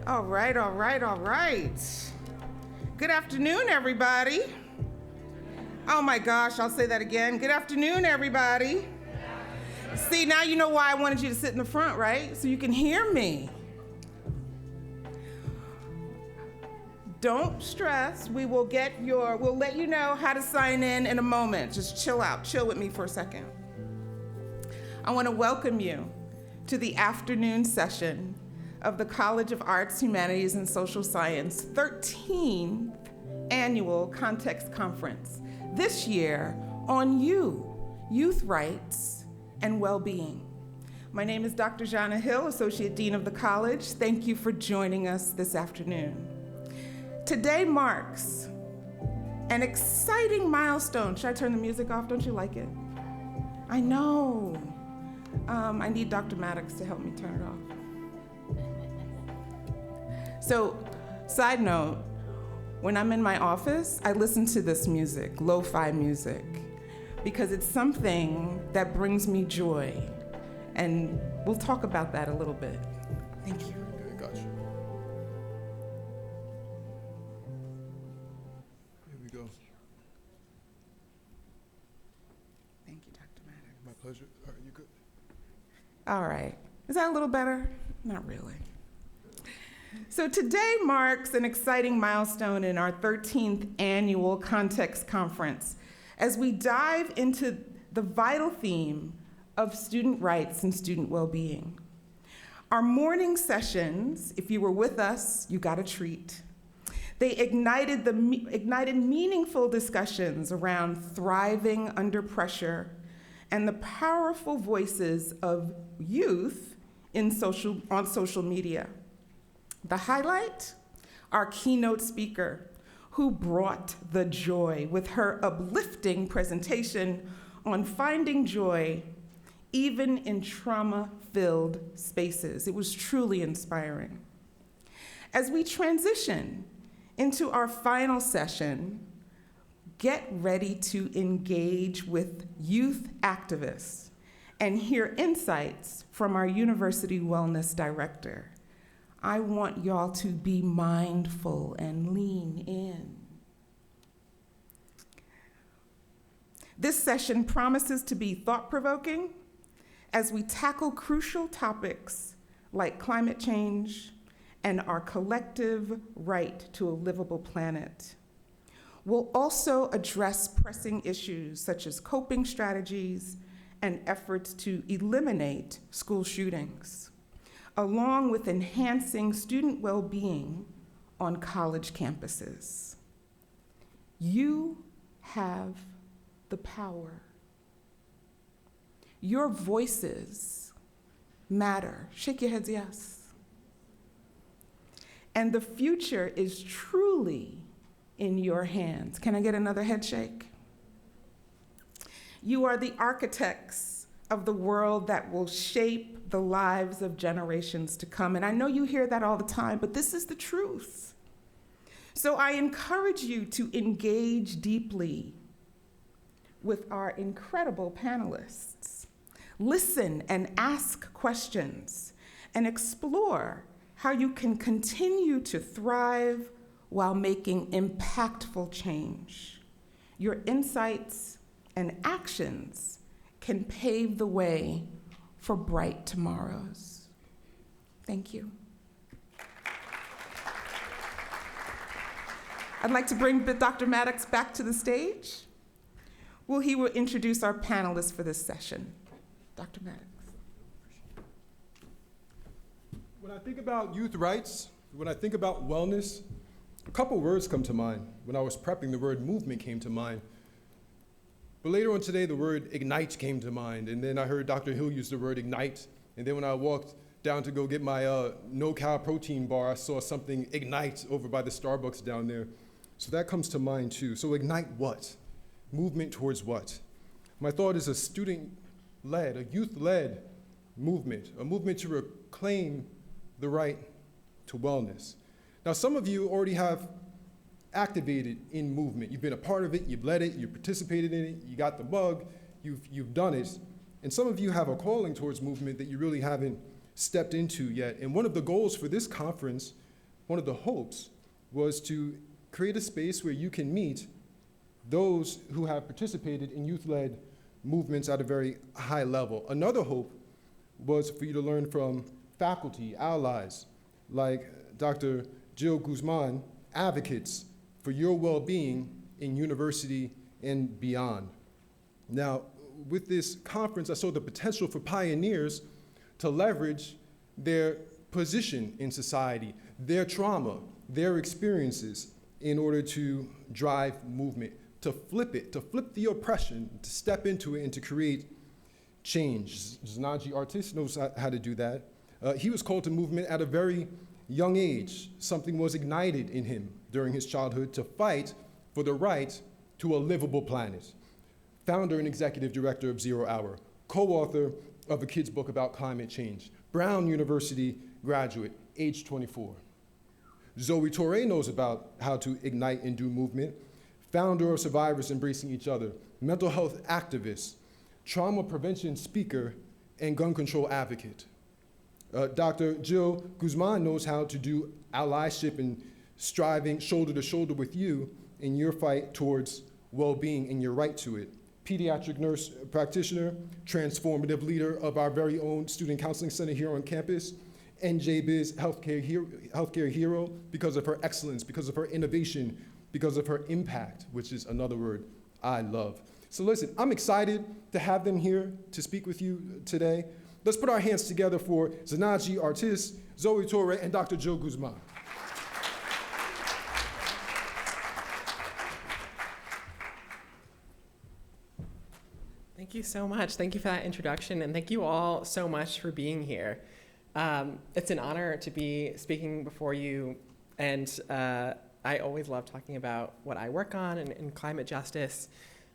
All right, all right, all right. Good afternoon, everybody. Oh my gosh, I'll say that again. Good afternoon, everybody. See, now you know why I wanted you to sit in the front, right? So you can hear me. Don't stress. We'll let you know how to sign in a moment. Just chill out. Chill with me for a second. I want to welcome you to the afternoon session of the College of Arts, Humanities, and Social Science 13th Annual Context Conference. This year on youth rights and well-being. My name is Dr. Jana Hill, Associate Dean of the College. Thank you for joining us this afternoon. Today marks an exciting milestone. Should I turn the music off? Don't you like it? I know. I need Dr. Maddox to help me turn it off. So, side note, when I'm in my office, I listen to this music, lo-fi music, because it's something that brings me joy. And we'll talk about that a little bit. Thank you. Okay, gotcha. Here we go. Thank you, Dr. Maddox. My pleasure. All right, you good? All right. Is that a little better? Not really. So today marks an exciting milestone in our 13th Annual Context Conference as we dive into the vital theme of student rights and student well-being. Our morning sessions, if you were with us, you got a treat. They ignited meaningful discussions around thriving under pressure and the powerful voices of youth on social media. The highlight, our keynote speaker, who brought the joy with her uplifting presentation on finding joy even in trauma-filled spaces. It was truly inspiring. As we transition into our final session, get ready to engage with youth activists and hear insights from our university wellness director. I want y'all to be mindful and lean in. This session promises to be thought-provoking as we tackle crucial topics like climate change and our collective right to a livable planet. We'll also address pressing issues such as coping strategies and efforts to eliminate school shootings, along with enhancing student well-being on college campuses. You have the power. Your voices matter. Shake your heads, yes. And the future is truly in your hands. Can I get another head shake? You are the architects of the world that will shape the lives of generations to come. And I know you hear that all the time, but this is the truth. So I encourage you to engage deeply with our incredible panelists. Listen and ask questions and explore how you can continue to thrive while making impactful change. Your insights and actions can pave the way for bright tomorrows. Thank you. I'd like to bring Dr. Maddox back to the stage. He will introduce our panelists for this session. Dr. Maddox. When I think about youth rights, when I think about wellness, a couple words come to mind. When I was prepping, the word movement came to mind. But later on today, the word ignite came to mind. And then I heard Dr. Hill use the word ignite. And then when I walked down to go get my no-cal protein bar, I saw something ignite over by the Starbucks down there. So that comes to mind too. So ignite what? Movement towards what? My thought is a student-led, a youth-led movement, a movement to reclaim the right to wellness. Now, some of you already have activated in movement. You've been a part of it, you've led it, you participated in it, you got the bug, you've done it. And some of you have a calling towards movement that you really haven't stepped into yet. And one of the goals for this conference one of the hopes was to create a space where you can meet those who have participated in youth-led movements at a very high level. Another hope was for you to learn from faculty, allies, like Dr. Jill Guzman, advocates for your well-being in university and beyond. Now, with this conference, I saw the potential for pioneers to leverage their position in society, their trauma, their experiences, in order to drive movement, to flip it, to flip the oppression, to step into it, and to create change. Zanagee, Artis, knows how to do that. He was called to movement at a very young age. Something was ignited in him during his childhood to fight for the right to a livable planet. Founder and executive director of 0 Hour, co-author of a kid's book about climate change, Brown University graduate, age 24. Zoe Touray knows about how to ignite and do movement, founder of Survivors Embracing Each Other, mental health activist, trauma prevention speaker, and gun control advocate. Dr. Jill Guzman knows how to do allyship and striving shoulder to shoulder with you in your fight towards well-being and your right to it. Pediatric nurse practitioner, transformative leader of our very own student counseling center here on campus, NJBiz healthcare hero because of her excellence, because of her innovation, because of her impact, which is another word I love. So listen, I'm excited to have them here to speak with you today. Let's put our hands together for Zanagee, Artis, Zoe Touray, and Dr. Jill Guzman. Thank you so much. Thank you for that introduction, and thank you all so much for being here. It's an honor to be speaking before you, and I always love talking about what I work on in climate justice.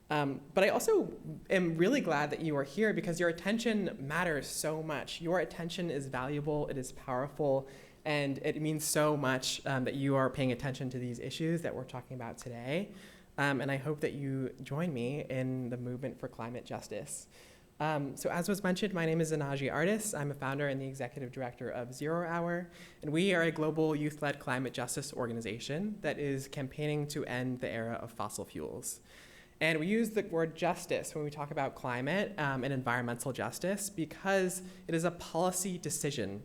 But I also am really glad that you are here because your attention matters so much. Your attention is valuable, it is powerful, and it means so much that you are paying attention to these issues that we're talking about today. And I hope that you join me in the movement for climate justice. So as was mentioned, my name is Zanagee Artis. I'm a founder and the executive director of 0 Hour, and we are a global youth-led climate justice organization that is campaigning to end the era of fossil fuels. And we use the word justice when we talk about climate and environmental justice because it is a policy decision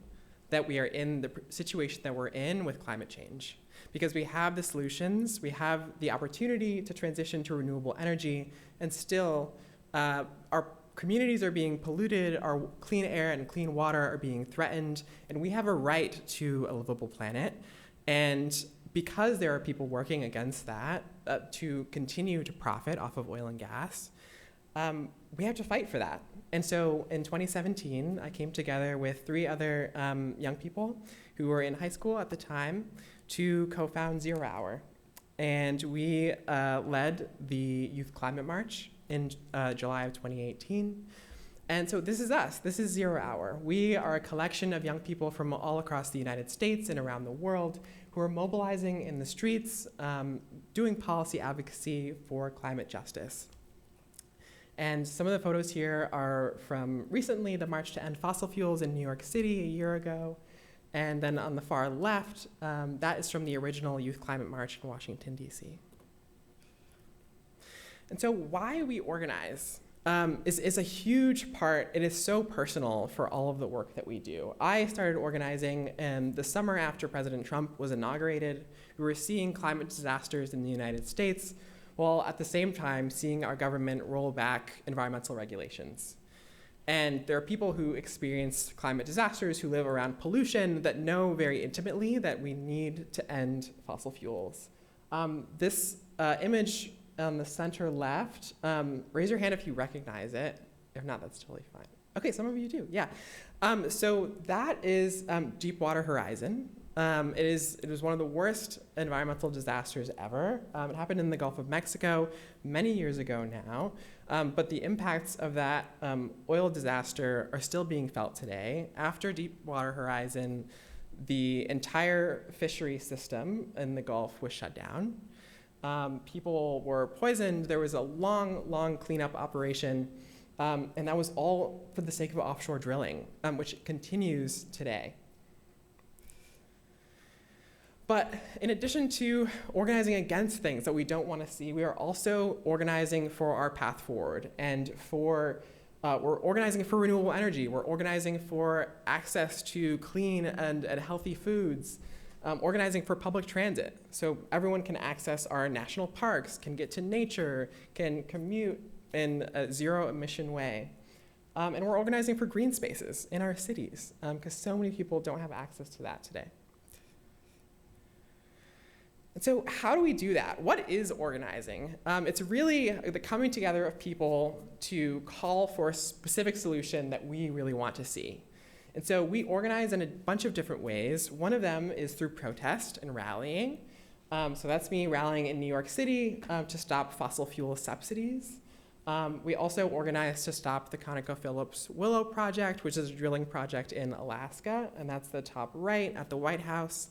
that we are in the situation that we're in with climate change. Because we have the solutions, we have the opportunity to transition to renewable energy, and still our communities are being polluted, our clean air and clean water are being threatened, and we have a right to a livable planet. And because there are people working against that to continue to profit off of oil and gas, we have to fight for that. And so in 2017, I came together with 3 other young people who were in high school at the time to co-found 0 Hour. And we led the Youth Climate March in July of 2018. And so this is us. This is 0 Hour. We are a collection of young people from all across the United States and around the world who are mobilizing in the streets, doing policy advocacy for climate justice. And some of the photos here are from recently the March to End Fossil Fuels in New York City a year ago. And then on the far left, that is from the original Youth Climate March in Washington, D.C. And so why we organize is a huge part. It is so personal for all of the work that we do. I started organizing the summer after President Trump was inaugurated. We were seeing climate disasters in the United States, while at the same time seeing our government roll back environmental regulations. And there are people who experience climate disasters who live around pollution that know very intimately that we need to end fossil fuels. This image on the center left, raise your hand if you recognize it. If not, that's totally fine. Okay, some of you do, yeah. So that is Deepwater Horizon. It was one of the worst environmental disasters ever. It happened in the Gulf of Mexico many years ago now, but the impacts of that oil disaster are still being felt today. After Deepwater Horizon, the entire fishery system in the Gulf was shut down. People were poisoned. There was a long cleanup operation, and that was all for the sake of offshore drilling, which continues today. But in addition to organizing against things that we don't want to see, we are also organizing for our path forward and we're organizing for renewable energy. We're organizing for access to clean and healthy foods, organizing for public transit. So everyone can access our national parks, can get to nature, can commute in a zero emission way. And we're organizing for green spaces in our cities because so many people don't have access to that today. And so how do we do that? What is organizing? It's really the coming together of people to call for a specific solution that we really want to see. And so we organize in a bunch of different ways. One of them is through protest and rallying. So that's me rallying in New York City to stop fossil fuel subsidies. We also organize to stop the ConocoPhillips Willow Project, which is a drilling project in Alaska, and that's the top right at the White House.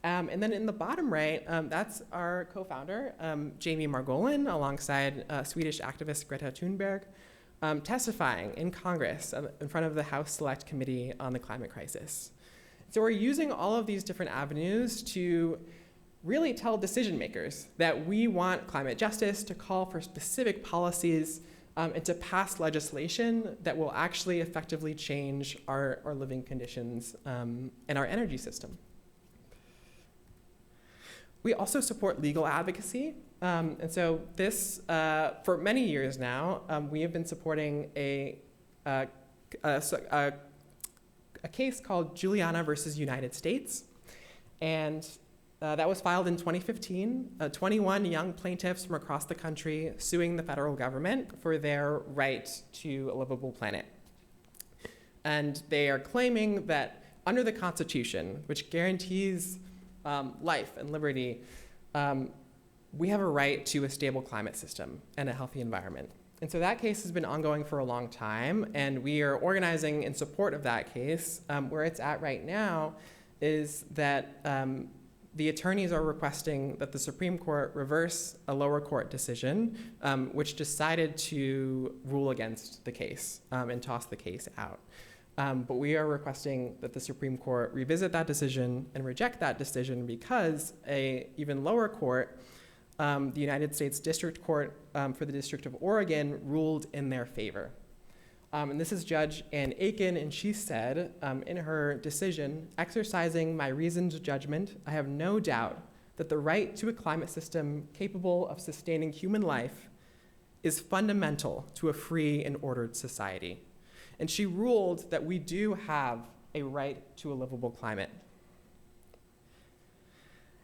And then in the bottom right, that's our co-founder, Jamie Margolin, alongside Swedish activist Greta Thunberg, testifying in Congress in front of the House Select Committee on the Climate Crisis. So we're using all of these different avenues to really tell decision makers that we want climate justice, to call for specific policies, and to pass legislation that will actually effectively change our living conditions and our energy system. We also support legal advocacy. And so this, for many years now, we have been supporting a case called Juliana versus United States. And that was filed in 2015, 21 young plaintiffs from across the country suing the federal government for their right to a livable planet. And they are claiming that under the Constitution, which guarantees life and liberty, we have a right to a stable climate system and a healthy environment. And so that case has been ongoing for a long time, and we are organizing in support of that case. Where it's at right now is that the attorneys are requesting that the Supreme Court reverse a lower court decision, which decided to rule against the case and toss the case out. But we are requesting that the Supreme Court revisit that decision and reject that decision because an even lower court, the United States District Court for the District of Oregon, ruled in their favor. And this is Judge Ann Aiken, and she said in her decision, exercising my reasoned judgment, I have no doubt that the right to a climate system capable of sustaining human life is fundamental to a free and ordered society. And she ruled that we do have a right to a livable climate.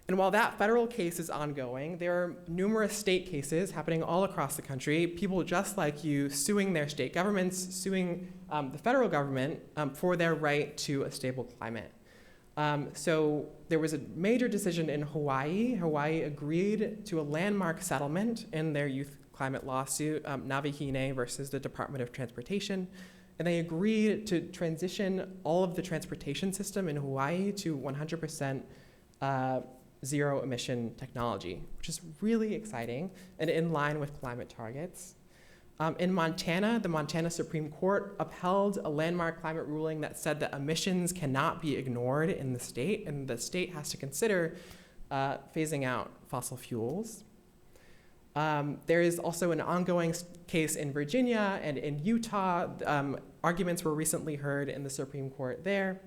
And while that federal case is ongoing, there are numerous state cases happening all across the country, people just like you suing their state governments, suing the federal government for their right to a stable climate. So there was a major decision in Hawaii. Hawaii agreed to a landmark settlement in their youth climate lawsuit, Navihine versus the Department of Transportation. And they agreed to transition all of the transportation system in Hawaii to 100% zero emission technology, which is really exciting and in line with climate targets. In Montana, the Montana Supreme Court upheld a landmark climate ruling that said that emissions cannot be ignored in the state, and the state has to consider phasing out fossil fuels. There is also an ongoing case in Virginia and in Utah. Arguments were recently heard in the Supreme Court there.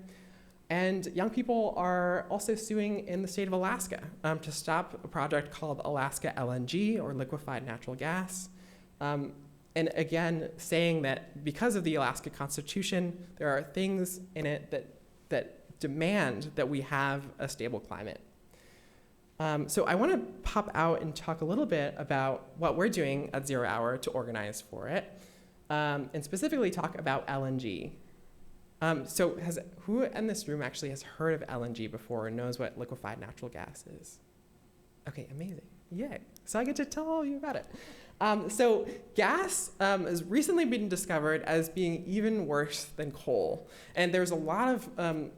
And young people are also suing in the state of Alaska to stop a project called Alaska LNG, or liquefied natural gas. And again, saying that because of the Alaska Constitution, there are things in it that demand that we have a stable climate. So I want to pop out and talk a little bit about what we're doing at Zero Hour to organize for it, and specifically talk about LNG. So who in this room actually has heard of LNG before and knows what liquefied natural gas is? Okay, amazing. Yay. So I get to tell all you about it. So gas has recently been discovered as being even worse than coal. And there's a lot of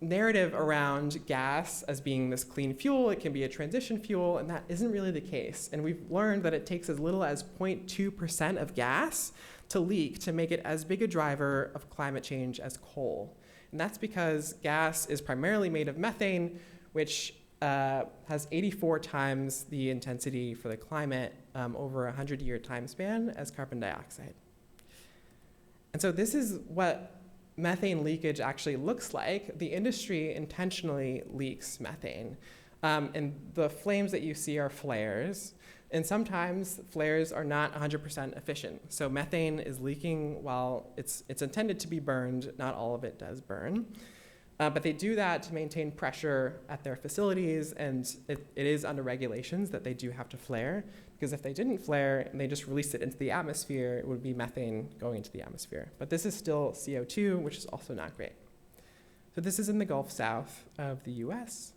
narrative around gas as being this clean fuel. It can be a transition fuel, and that isn't really the case. And we've learned that it takes as little as 0.2% of gas to leak to make it as big a driver of climate change as coal. And that's because gas is primarily made of methane, which has 84 times the intensity for the climate over a 100-year time span as carbon dioxide. And so this is what methane leakage actually looks like. The industry intentionally leaks methane. And the flames that you see are flares. And sometimes flares are not 100% efficient. So methane is leaking while it's intended to be burned. Not all of it does burn. But they do that to maintain pressure at their facilities, and it is under regulations that they do have to flare, because if they didn't flare and they just released it into the atmosphere, it would be methane going into the atmosphere. But this is still CO2, which is also not great. So this is in the Gulf South of the US,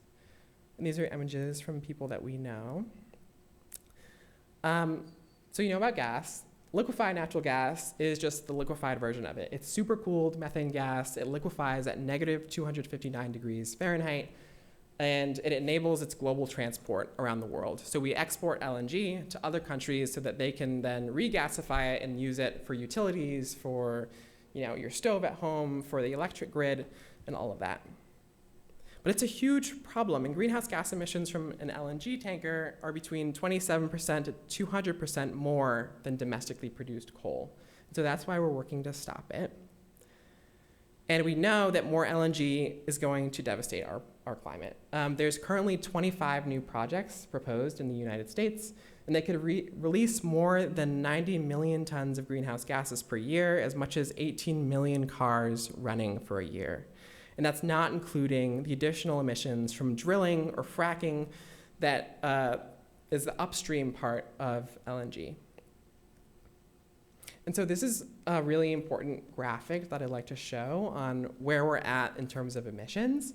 and these are images from people that we know. So you know about gas. Liquefied natural gas is just the liquefied version of it. It's supercooled methane gas. It liquefies at negative 259 degrees Fahrenheit, and it enables its global transport around the world. So we export LNG to other countries so that they can then regasify it and use it for utilities, for your stove at home, for the electric grid, and all of that. But it's a huge problem, and greenhouse gas emissions from an LNG tanker are between 27% to 200% more than domestically produced coal. So that's why we're working to stop it. And we know that more LNG is going to devastate our climate. There's currently 25 new projects proposed in the United States, and they could release more than 90 million tons of greenhouse gases per year, as much as 18 million cars running for a year. And that's not including the additional emissions from drilling or fracking that is the upstream part of LNG. And so this is a really important graphic that I'd like to show on where we're at in terms of emissions.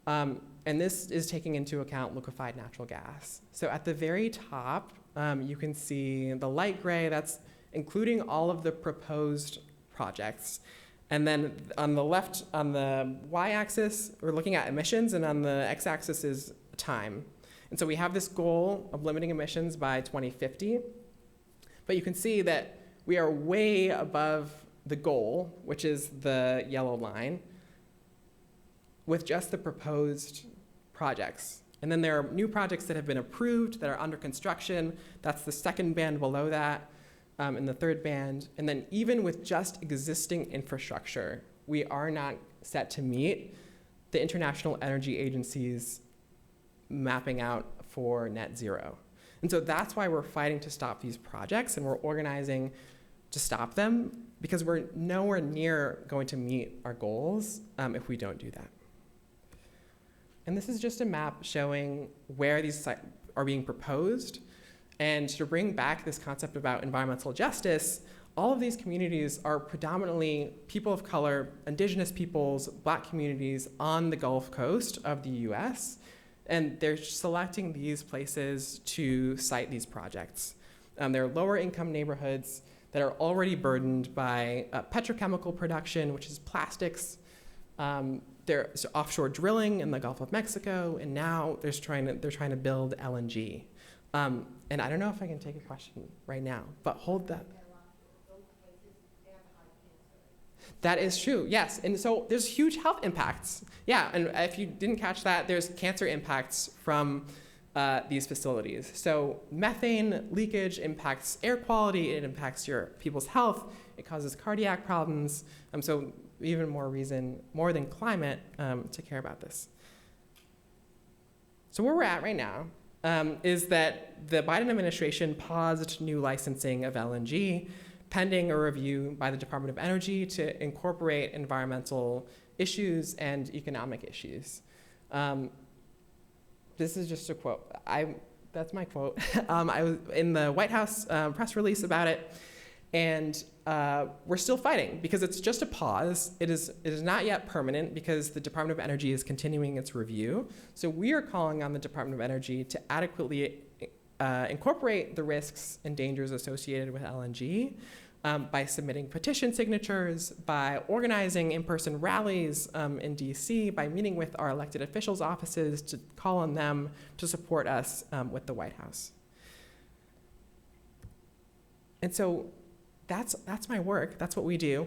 And this is taking into account liquefied natural gas. So at the very top, you can see the light gray, that's including all of the proposed projects. And then on the left, on the y-axis, we're looking at emissions, and on the x-axis is time. And so we have this goal of limiting emissions by 2050. But you can see that we are way above the goal, which is the yellow line, with just the proposed projects. And then there are new projects that have been approved, that are under construction. That's the second band below that. In the third band. And then even with just existing infrastructure, we are not set to meet the International Energy Agency's mapping out for net zero. And so that's why we're fighting to stop these projects, and we're organizing to stop them, because we're nowhere near going to meet our goals if we don't do that. And this is just a map showing where these sites are being proposed. And to bring back this concept about environmental justice, all of these communities are predominantly people of color, indigenous peoples, Black communities on the Gulf Coast of the US. And they're selecting these places to site these projects. They're lower income neighborhoods that are already burdened by petrochemical production, which is plastics. There's offshore drilling in the Gulf of Mexico, and now they're trying to build LNG. And I don't know if I can take a question right now, but hold that. That is true, yes. And so there's huge health impacts. Yeah, and if you didn't catch that, there's cancer impacts from these facilities. So methane leakage impacts air quality, it impacts your people's health, it causes cardiac problems. So even more reason, more than climate, to care about this. So where we're at right now is that the Biden administration paused new licensing of LNG pending a review by the Department of Energy to incorporate environmental issues and economic issues. This is just a quote. That's my quote. I was in the White House press release about it, and we're still fighting because it's just a pause. It is not yet permanent because the Department of Energy is continuing its review. So we are calling on the Department of Energy to adequately incorporate the risks and dangers associated with LNG by submitting petition signatures, by organizing in-person rallies in DC, by meeting with our elected officials' offices to call on them to support us with the White House. And so that's my work. That's what we do.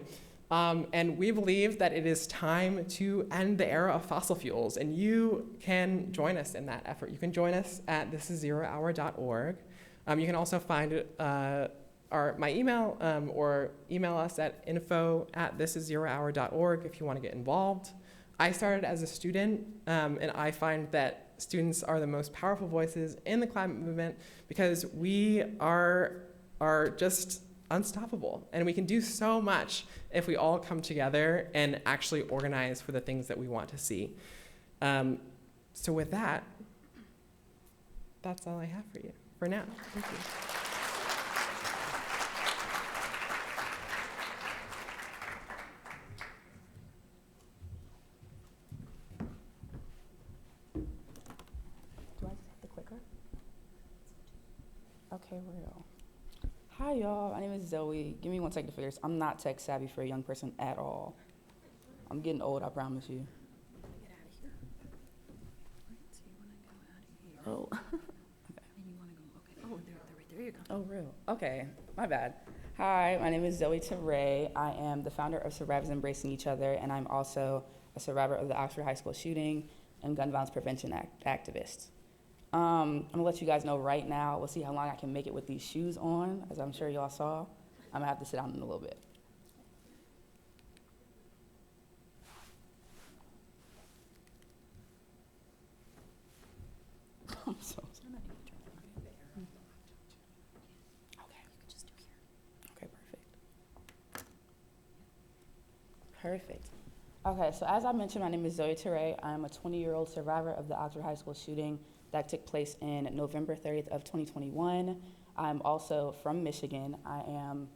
And we believe that it is time to end the era of fossil fuels, and you can join us in that effort. You can join us at thisiszerohour.org. You can also find my email or email us at info@thisiszerohour.org if you want to get involved. I started as a student, and I find that students are the most powerful voices in the climate movement because we are just unstoppable, and we can do so much if we all come together and actually organize for the things that we want to see. So with that, that's all I have for you for now. Thank you. Do I just hit the clicker? Okay, real. Hi, y'all. My name is Zoe. Give me 1 second to figure this. I'm not tech savvy for a young person at all. I'm getting old, I promise you. Get out of here. So you want to go out of here. Oh. And you want to go, okay. Oh, there you go. Oh, real. Okay, my bad. Hi, my name is Zoe Touray. I am the founder of Survivors Embracing Each Other, and I'm also a survivor of the Oxford High School shooting and gun violence prevention activist. I'm gonna let you guys know right now. We'll see how long I can make it with these shoes on, as I'm sure y'all saw. I'm gonna have to sit down in a little bit. I'm so sorry. Okay. You could just do here. Okay, perfect. Okay, so as I mentioned, my name is Zoe Touray. I'm a 20-year-old survivor of the Oxford High School shooting that took place in November 30th of 2021. I'm also from Michigan. I am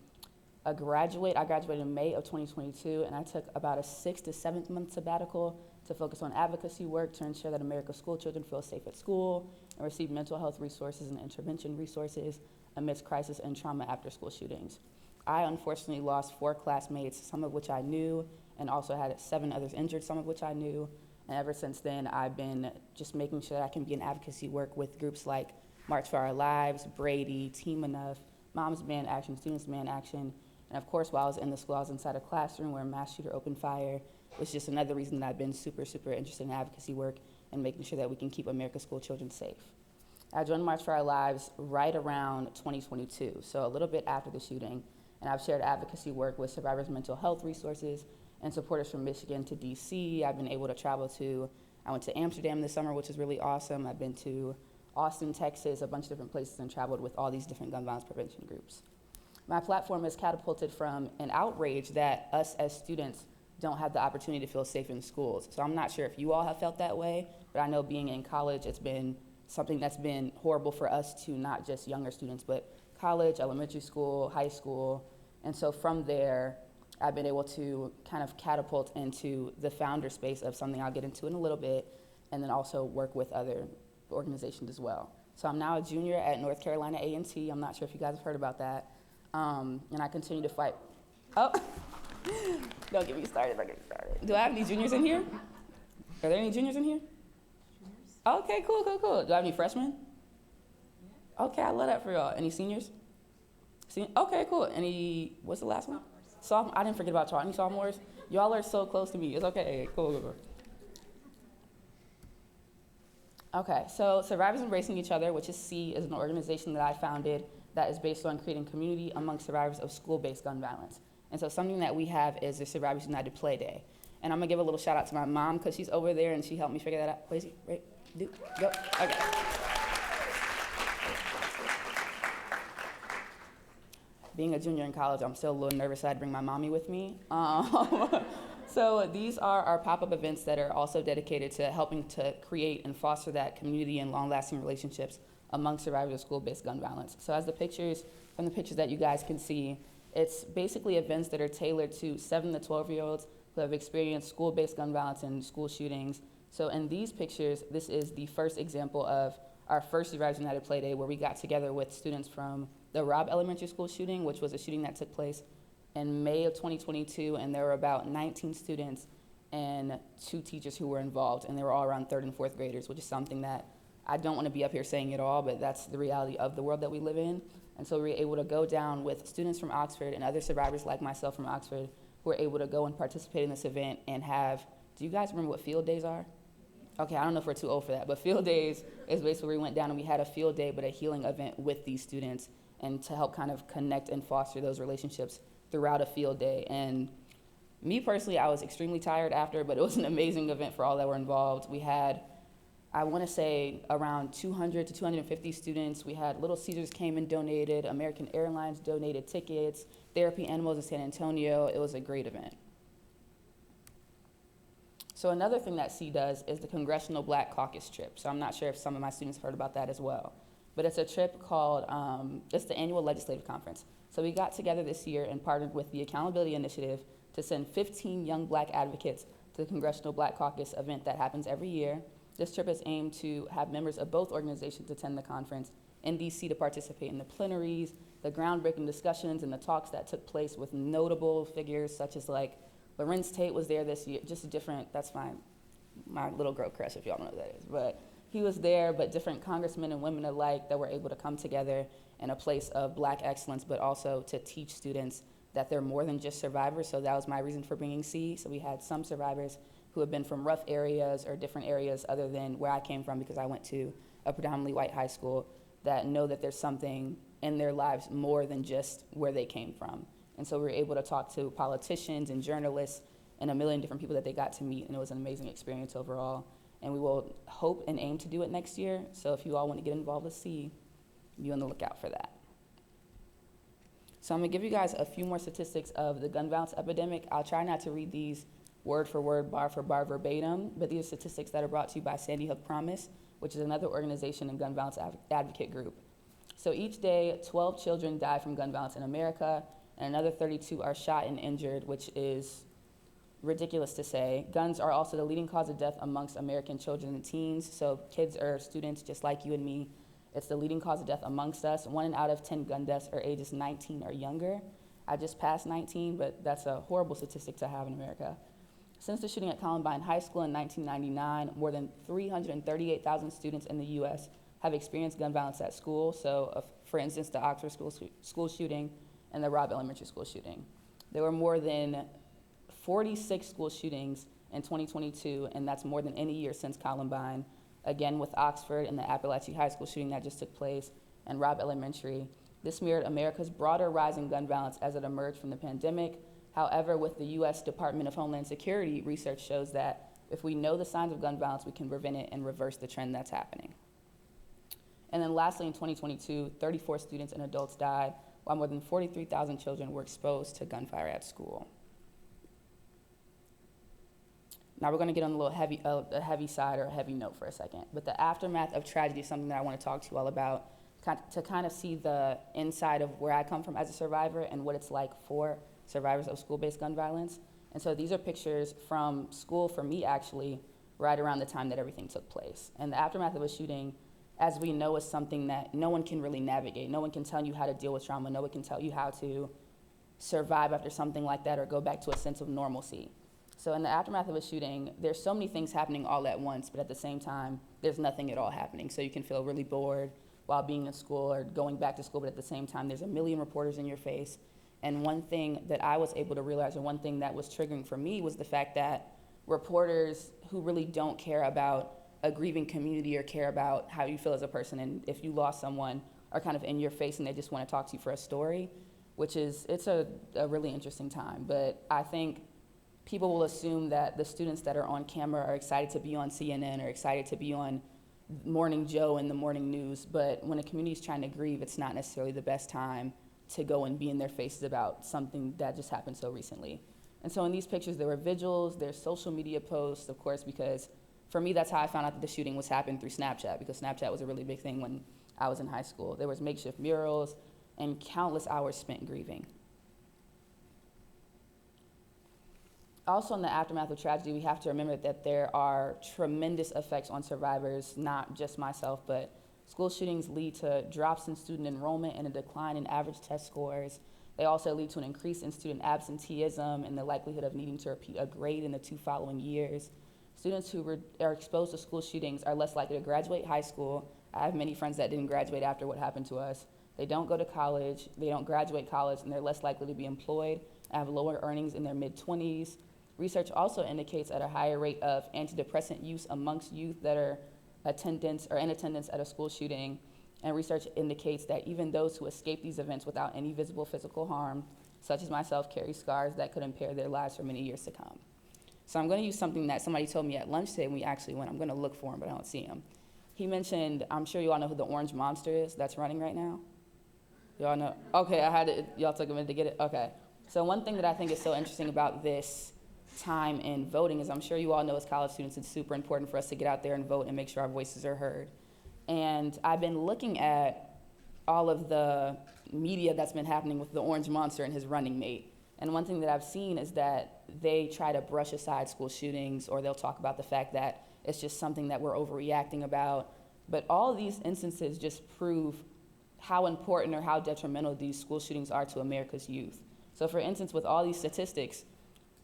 a graduate. I graduated in May of 2022, and I took about a 6 to 7 month sabbatical to focus on advocacy work to ensure that America's school children feel safe at school and receive mental health resources and intervention resources amidst crisis and trauma after school shootings. I unfortunately lost 4 classmates, some of which I knew, and also had 7 others injured, some of which I knew. And ever since then, I've been just making sure that I can be in advocacy work with groups like March for Our Lives, Brady, Team Enough, Moms Demand Action, Students Demand Action. And of course, while I was in the school, I was inside a classroom where a mass shooter opened fire, which is just another reason that I've been super, super interested in advocacy work and making sure that we can keep America's school children safe. I joined March for Our Lives right around 2022, so a little bit after the shooting. And I've shared advocacy work with survivors' mental health resources and supporters from Michigan to DC. I've been able to travel I went to Amsterdam this summer, which is really awesome. I've been to Austin, Texas, a bunch of different places, and traveled with all these different gun violence prevention groups. My platform has catapulted from an outrage that us as students don't have the opportunity to feel safe in schools. So I'm not sure if you all have felt that way, but I know being in college, it's been something that's been horrible for us to not just younger students, but college, elementary school, high school. And so from there, I've been able to kind of catapult into the founder space of something I'll get into in a little bit, and then also work with other organizations as well. So I'm now a junior at North Carolina A&T. I'm not sure if you guys have heard about that. And I continue to fight. Oh, don't get me started. Do I have any juniors in here? Are there any juniors in here? Okay, cool. Do I have any freshmen? Okay, I love that for y'all. Any seniors? Okay, cool. Any, what's the last one? Sophomore. I didn't forget about y'all. Any sophomores? Y'all are so close to me. It's okay. Cool. Okay, so Survivors Embracing Each Other, which is C, is an organization that I founded that is based on creating community among survivors of school-based gun violence. And so something that we have is the Survivors United Play Day. And I'm gonna give a little shout out to my mom because she's over there and she helped me figure that out. Crazy, right? Go. Okay. Being a junior in college, I'm still a little nervous that I'd bring my mommy with me. So these are our pop-up events that are also dedicated to helping to create and foster that community and long-lasting relationships among survivors of school-based gun violence. So as the pictures that you guys can see, it's basically events that are tailored to 7 to 12-year-olds who have experienced school-based gun violence and school shootings. So in these pictures, this is the first example of our first Survivors United Play Day, where we got together with students from the Robb Elementary School shooting, which was a shooting that took place in May of 2022, and there were about 19 students and 2 teachers who were involved, and they were all around 3rd and 4th graders, which is something that I don't want to be up here saying it all, but that's the reality of the world that we live in. And so we were able to go down with students from Oxford and other survivors like myself from Oxford who were able to go and participate in this event and have, do you guys remember what field days are? Okay, I don't know if we're too old for that, but field days is basically where we went down and we had a field day, but a healing event with these students, and to help kind of connect and foster those relationships throughout a field day. And me personally, I was extremely tired after, but it was an amazing event for all that were involved. We had, I want to say, around 200 to 250 students. We had Little Caesars came and donated, American Airlines donated tickets, Therapy Animals in San Antonio. It was a great event. So another thing that C does is the Congressional Black Caucus trip. So I'm not sure if some of my students heard about that as well. But it's a trip called, it's the annual legislative conference. So we got together this year and partnered with the Accountability Initiative to send 15 young Black advocates to the Congressional Black Caucus event that happens every year. This trip is aimed to have members of both organizations attend the conference in DC to participate in the plenaries, the groundbreaking discussions, and the talks that took place with notable figures such as like Lorenz Tate was there this year, just a different, that's my little girl crush if y'all know what that is, but he was there, but different congressmen and women alike that were able to come together in a place of Black excellence, but also to teach students that they're more than just survivors. So that was my reason for bringing C. So we had some survivors who have been from rough areas or different areas other than where I came from, because I went to a predominantly white high school, that know that there's something in their lives more than just where they came from. And so we were able to talk to politicians and journalists and a million different people that they got to meet, and it was an amazing experience overall. And we will hope and aim to do it next year. So if you all want to get involved with C, be on the lookout for that. So I'm gonna give you guys a few more statistics of the gun violence epidemic. I'll try not to read these word for word, bar for bar verbatim, but these are statistics that are brought to you by Sandy Hook Promise, which is another organization and gun violence advocate group. So each day, 12 children die from gun violence in America, and another 32 are shot and injured, which is ridiculous to say. Guns are also the leading cause of death amongst American children and teens. So kids or students just like you and me, it's the leading cause of death amongst us. 1 out of 10 gun deaths are ages 19 or younger. I just passed 19, but that's a horrible statistic to have in America. Since the shooting at Columbine High School in 1999, more than 338,000 students in the US have experienced gun violence at school. So for instance, the Oxford school shooting and the Robb Elementary School shooting. There were more than 46 school shootings in 2022, and that's more than any year since Columbine. Again, with Oxford and the Appalachia High School shooting that just took place, and Robb Elementary. This mirrored America's broader rise in gun violence as it emerged from the pandemic. However, with the US Department of Homeland Security, research shows that if we know the signs of gun violence, we can prevent it and reverse the trend that's happening. And then lastly, in 2022, 34 students and adults died, while more than 43,000 children were exposed to gunfire at school. Now we're going to get on a little heavy side or a heavy note for a second. But the aftermath of tragedy is something that I want to talk to you all about, to kind of see the inside of where I come from as a survivor and what it's like for survivors of school-based gun violence. And so these are pictures from school for me, actually, right around the time that everything took place. And the aftermath of a shooting, as we know, is something that no one can really navigate. No one can tell you how to deal with trauma. No one can tell you how to survive after something like that or go back to a sense of normalcy. So in the aftermath of a shooting, there's so many things happening all at once, but at the same time, there's nothing at all happening. So you can feel really bored while being in school or going back to school, but at the same time, there's a million reporters in your face. And one thing that I was able to realize, and one thing that was triggering for me, was the fact that reporters who really don't care about a grieving community or care about how you feel as a person, and if you lost someone, are kind of in your face and they just want to talk to you for a story, which is, it's a really interesting time. But I think people will assume that the students that are on camera are excited to be on CNN or excited to be on Morning Joe and the morning news, but when a community is trying to grieve, it's not necessarily the best time to go and be in their faces about something that just happened so recently. And so in these pictures, there were vigils, there's social media posts, of course, because for me, that's how I found out that the shooting was happening, through Snapchat, because Snapchat was a really big thing when I was in high school. There was makeshift murals and countless hours spent grieving. Also, in the aftermath of tragedy, we have to remember that there are tremendous effects on survivors, not just myself, but school shootings lead to drops in student enrollment and a decline in average test scores. They also lead to an increase in student absenteeism and the likelihood of needing to repeat a grade in the 2 following years. Students who are exposed to school shootings are less likely to graduate high school. I have many friends that didn't graduate after what happened to us. They don't go to college, they don't graduate college, and they're less likely to be employed, have lower earnings in their mid-20s. Research also indicates at a higher rate of antidepressant use amongst youth that are in attendance at a school shooting. And research indicates that even those who escape these events without any visible physical harm, such as myself, carry scars that could impair their lives for many years to come. So I'm going to use something that somebody told me at lunch today when we actually went. I'm going to look for him, but I don't see him. He mentioned, I'm sure you all know who the orange monster is that's running right now. You all know? Okay, y'all took a minute to get it? Okay. So one thing that I think is so interesting about this time in voting is I'm sure you all know as college students it's super important for us to get out there and vote and make sure our voices are heard. And I've been looking at all of the media that's been happening with the orange monster and his running mate. And one thing that I've seen is that they try to brush aside school shootings, or they'll talk about the fact that it's just something that we're overreacting about. But all of these instances just prove how important or how detrimental these school shootings are to America's youth. So for instance, with all these statistics,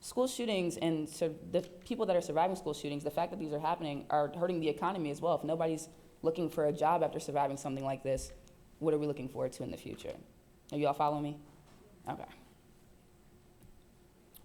school shootings and the people that are surviving school shootings, the fact that these are happening are hurting the economy as well. If nobody's looking for a job after surviving something like this, what are we looking forward to in the future? Are you all following me? Okay.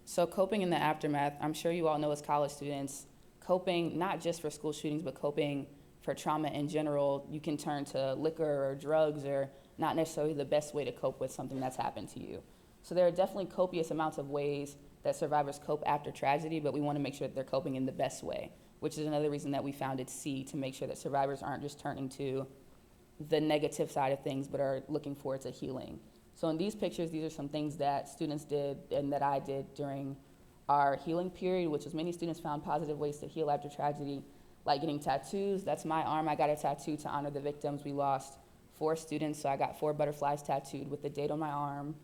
So coping in the aftermath, I'm sure you all know as college students, coping not just for school shootings, but coping for trauma in general, you can turn to liquor or drugs or not necessarily the best way to cope with something that's happened to you. So there are definitely copious amounts of ways that survivors cope after tragedy, but we want to make sure that they're coping in the best way, which is another reason that we founded C, to make sure that survivors aren't just turning to the negative side of things, but are looking forward to healing. So in these pictures, these are some things that students did and that I did during our healing period, which is many students found positive ways to heal after tragedy, like getting tattoos. That's my arm. I got a tattoo to honor the victims. We lost 4 students, so I got 4 butterflies tattooed with the date on my arm.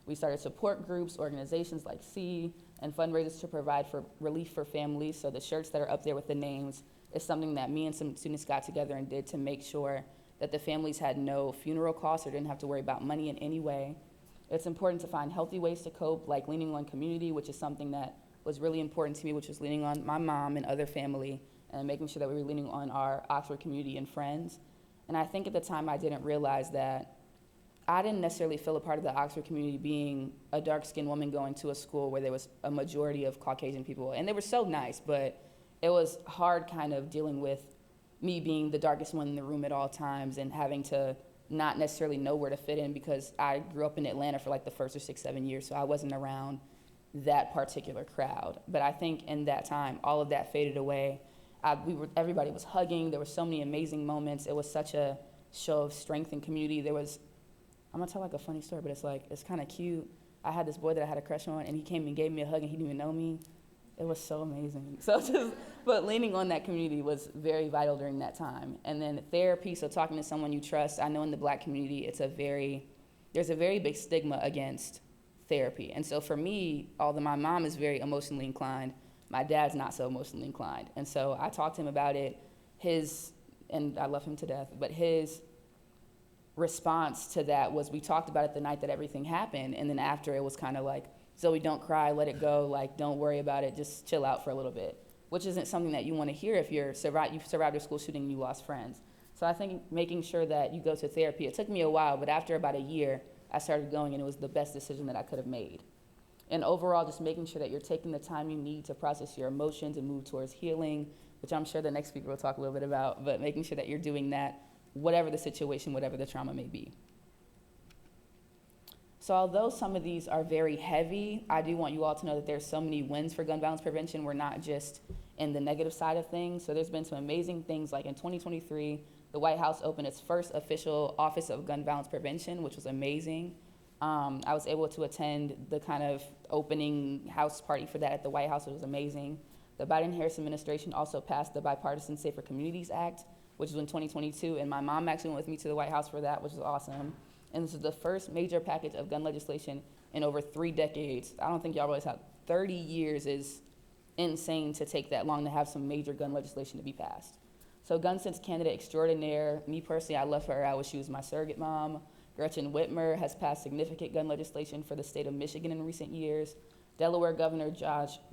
We started support groups, organizations like C, and fundraisers to provide for relief for families. So the shirts that are up there with the names is something that me and some students got together and did to make sure that the families had no funeral costs or didn't have to worry about money in any way. It's important to find healthy ways to cope, like leaning on community, which is something that was really important to me, which was leaning on my mom and other family, and making sure that we were leaning on our Oxford community and friends. And I think at the time I didn't realize that I didn't necessarily feel a part of the Oxford community being a dark-skinned woman going to a school where there was a majority of Caucasian people. And they were so nice, but it was hard kind of dealing with me being the darkest one in the room at all times and having to not necessarily know where to fit in, because I grew up in Atlanta for like the first or 6, 7 years, so I wasn't around that particular crowd. But I think in that time, all of that faded away. Everybody was hugging. There were so many amazing moments. It was such a show of strength and community. I'm gonna tell like a funny story, but it's kind of cute. I had this boy that I had a crush on, and he came and gave me a hug, and he didn't even know me. It was so amazing. But leaning on that community was very vital during that time. And then therapy, so talking to someone you trust. I know in the Black community, there's a very big stigma against therapy. And so for me, although my mom is very emotionally inclined, my dad's not so emotionally inclined. And so I talked to him about it. And I love him to death, but his response to that was, we talked about it the night that everything happened, and then after it was kind of like, Zoe, don't cry, let it go, like, don't worry about it, just chill out for a little bit, which isn't something that you want to hear if you've survived a school shooting and you lost friends. So I think making sure that you go to therapy, it took me a while, but after about a year, I started going, and it was the best decision that I could have made. And overall, just making sure that you're taking the time you need to process your emotions and move towards healing, which I'm sure the next speaker will talk a little bit about, but making sure that you're doing that, whatever the situation, whatever the trauma may be. So although some of these are very heavy, I do want you all to know that there's so many wins for gun violence prevention. We're not just in the negative side of things. So there's been some amazing things, like in 2023, the White House opened its first official Office of Gun Violence Prevention, which was amazing. I was able to attend the kind of opening house party for that at the White House. It was amazing. The Biden-Harris administration also passed the Bipartisan Safer Communities Act, which was in 2022, and my mom actually went with me to the White House for that, which was awesome. And this is the first major package of gun legislation in over 3 decades. I don't think y'all realize how 30 years is insane to take that long to have some major gun legislation to be passed. So Gun Sense candidate extraordinaire, me personally, I love her. She was my surrogate mom. Gretchen Whitmer has passed significant gun legislation for the state of Michigan in recent years. Delaware Governor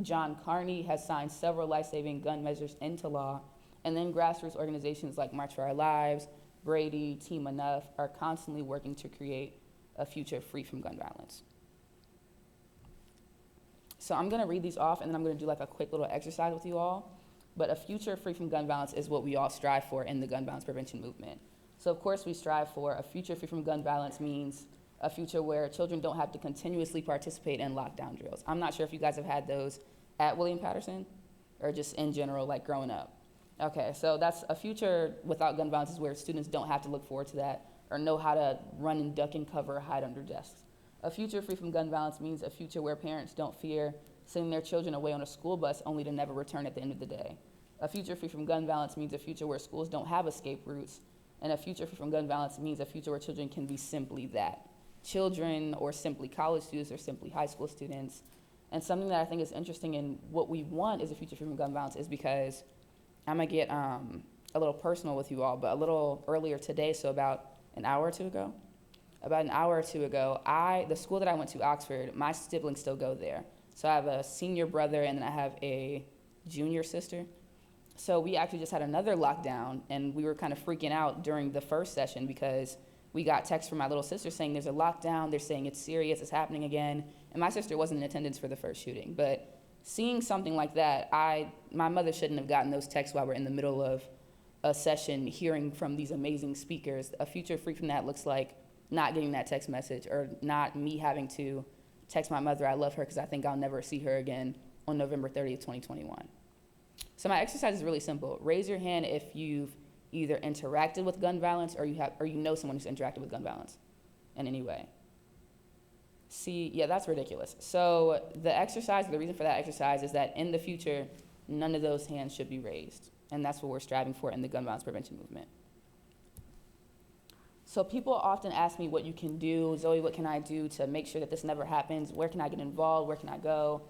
John Carney has signed several life-saving gun measures into law. And then grassroots organizations like March for Our Lives, Brady, Team Enough are constantly working to create a future free from gun violence. So I'm gonna read these off, and then I'm gonna do like a quick little exercise with you all. But a future free from gun violence is what we all strive for in the gun violence prevention movement. So of course we strive for a future free from gun violence means a future where children don't have to continuously participate in lockdown drills. I'm not sure if you guys have had those at William Paterson or just in general, like growing up. Okay, so that's a future without gun violence is where students don't have to look forward to that or know how to run and duck and cover or hide under desks. A future free from gun violence means a future where parents don't fear sending their children away on a school bus only to never return at the end of the day. A future free from gun violence means a future where schools don't have escape routes. And a future free from gun violence means a future where children can be simply that. Children, or simply college students, or simply high school students. And something that I think is interesting in what we want as a future free from gun violence is because I'm gonna get a little personal with you all, but a little earlier today, so about an hour or two ago, the school that I went to, Oxford, my siblings still go there. So I have a senior brother and then I have a junior sister. So we actually just had another lockdown and we were kind of freaking out during the first session because we got texts from my little sister saying there's a lockdown, they're saying it's serious, it's happening again. And my sister wasn't in attendance for the first shooting. But seeing something like that, my mother shouldn't have gotten those texts while we're in the middle of a session hearing from these amazing speakers. A future free from that looks like not getting that text message or not me having to text my mother I love her because I think I'll never see her again on November 30th, 2021. So my exercise is really simple. Raise your hand if you've either interacted with gun violence or you know someone who's interacted with gun violence in any way. See, yeah, that's ridiculous. So the reason for that exercise is that in the future, none of those hands should be raised. And that's what we're striving for in the gun violence prevention movement. So people often ask me what you can do. Zoe, what can I do to make sure that this never happens? Where can I get involved? Where can I go?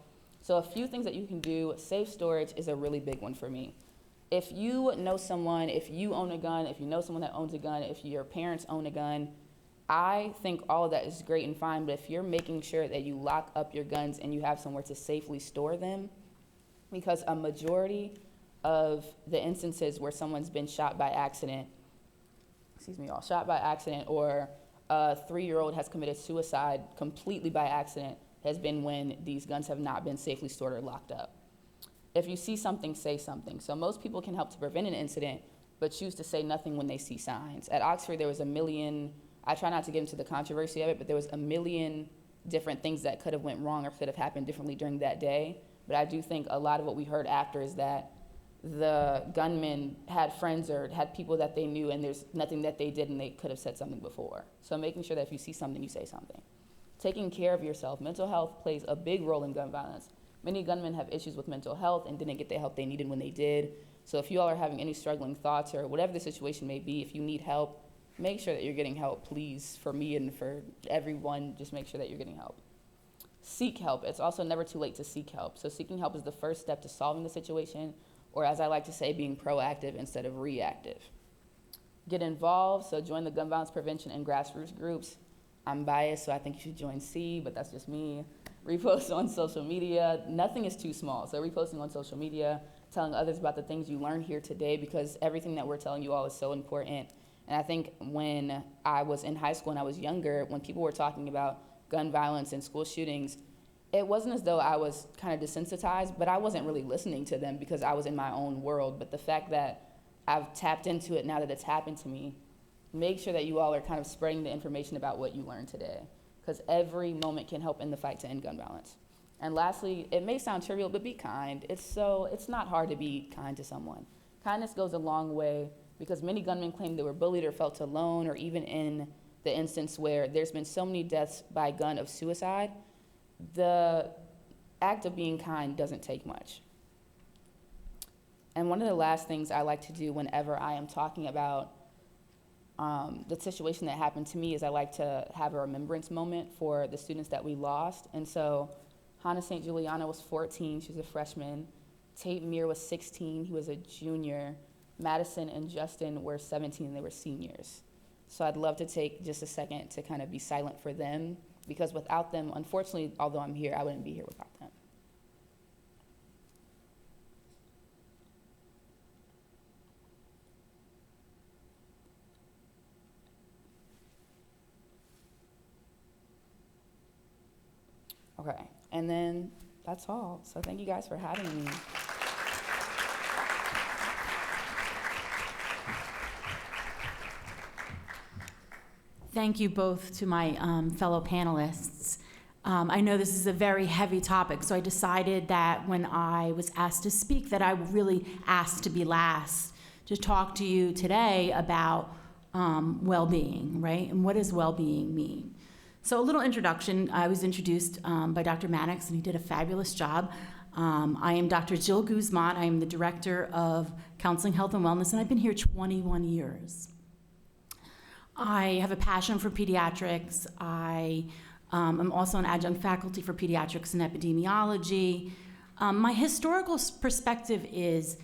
So a few things that you can do. Safe storage is a really big one for me. If you know someone, if you own a gun, if you know someone that owns a gun, if your parents own a gun, I think all of that is great and fine, but if you're making sure that you lock up your guns and you have somewhere to safely store them, because a majority of the instances where someone's been shot by accident, or a 3-year-old has committed suicide completely by accident has been when these guns have not been safely stored or locked up. If you see something, say something. So most people can help to prevent an incident, but choose to say nothing when they see signs. At Oxford, there was I try not to get into the controversy of it, but there was a million different things that could have went wrong or could have happened differently during that day. But I do think a lot of what we heard after is that the gunman had friends or had people that they knew and there's nothing that they did and they could have said something before. So making sure that if you see something, you say something. Taking care of yourself. Mental health plays a big role in gun violence. Many gunmen have issues with mental health and didn't get the help they needed when they did. So if you all are having any struggling thoughts or whatever the situation may be, if you need help, make sure that you're getting help, please, for me and for everyone, just make sure that you're getting help. Seek help. It's also never too late to seek help. So seeking help is the first step to solving the situation, or as I like to say, being proactive instead of reactive. Get involved, so join the gun violence prevention and grassroots groups. I'm biased, so I think you should join C, but that's just me. Repost on social media. Nothing is too small, so reposting on social media, telling others about the things you learned here today, because everything that we're telling you all is so important. And I think when I was in high school and I was younger, when people were talking about gun violence and school shootings, it wasn't as though I was kind of desensitized, but I wasn't really listening to them because I was in my own world. But the fact that I've tapped into it now that it's happened to me, make sure that you all are kind of spreading the information about what you learned today, because every moment can help in the fight to end gun violence. And lastly, it may sound trivial, but be kind. It's not hard to be kind to someone. Kindness goes a long way, because many gunmen claim they were bullied or felt alone, or even in the instance where there's been so many deaths by gun of suicide, the act of being kind doesn't take much. And one of the last things I like to do whenever I am talking about the situation that happened to me is I like to have a remembrance moment for the students that we lost. And so Hannah St. Juliana was 14, she was a freshman. Tate Meir was 16, he was a junior. Madison and Justin were 17, they were seniors. So I'd love to take just a second to kind of be silent for them, because without them, unfortunately, although I'm here, I wouldn't be here without them. Okay, and then That's all. So thank you guys for having me. Thank you both to my fellow panelists. I know this is a very heavy topic, so I decided that when I was asked to speak that I would really ask to be last to talk to you today about well-being, right? And what does well-being mean? So a little introduction. I was introduced by Dr. Mannix, and he did a fabulous job. I am Dr. Jill Guzman. I am the Director of Counseling, Health, and Wellness, and I've been here 21 years. I have a passion for pediatrics. I am also an adjunct faculty for pediatrics and epidemiology. My historical perspective is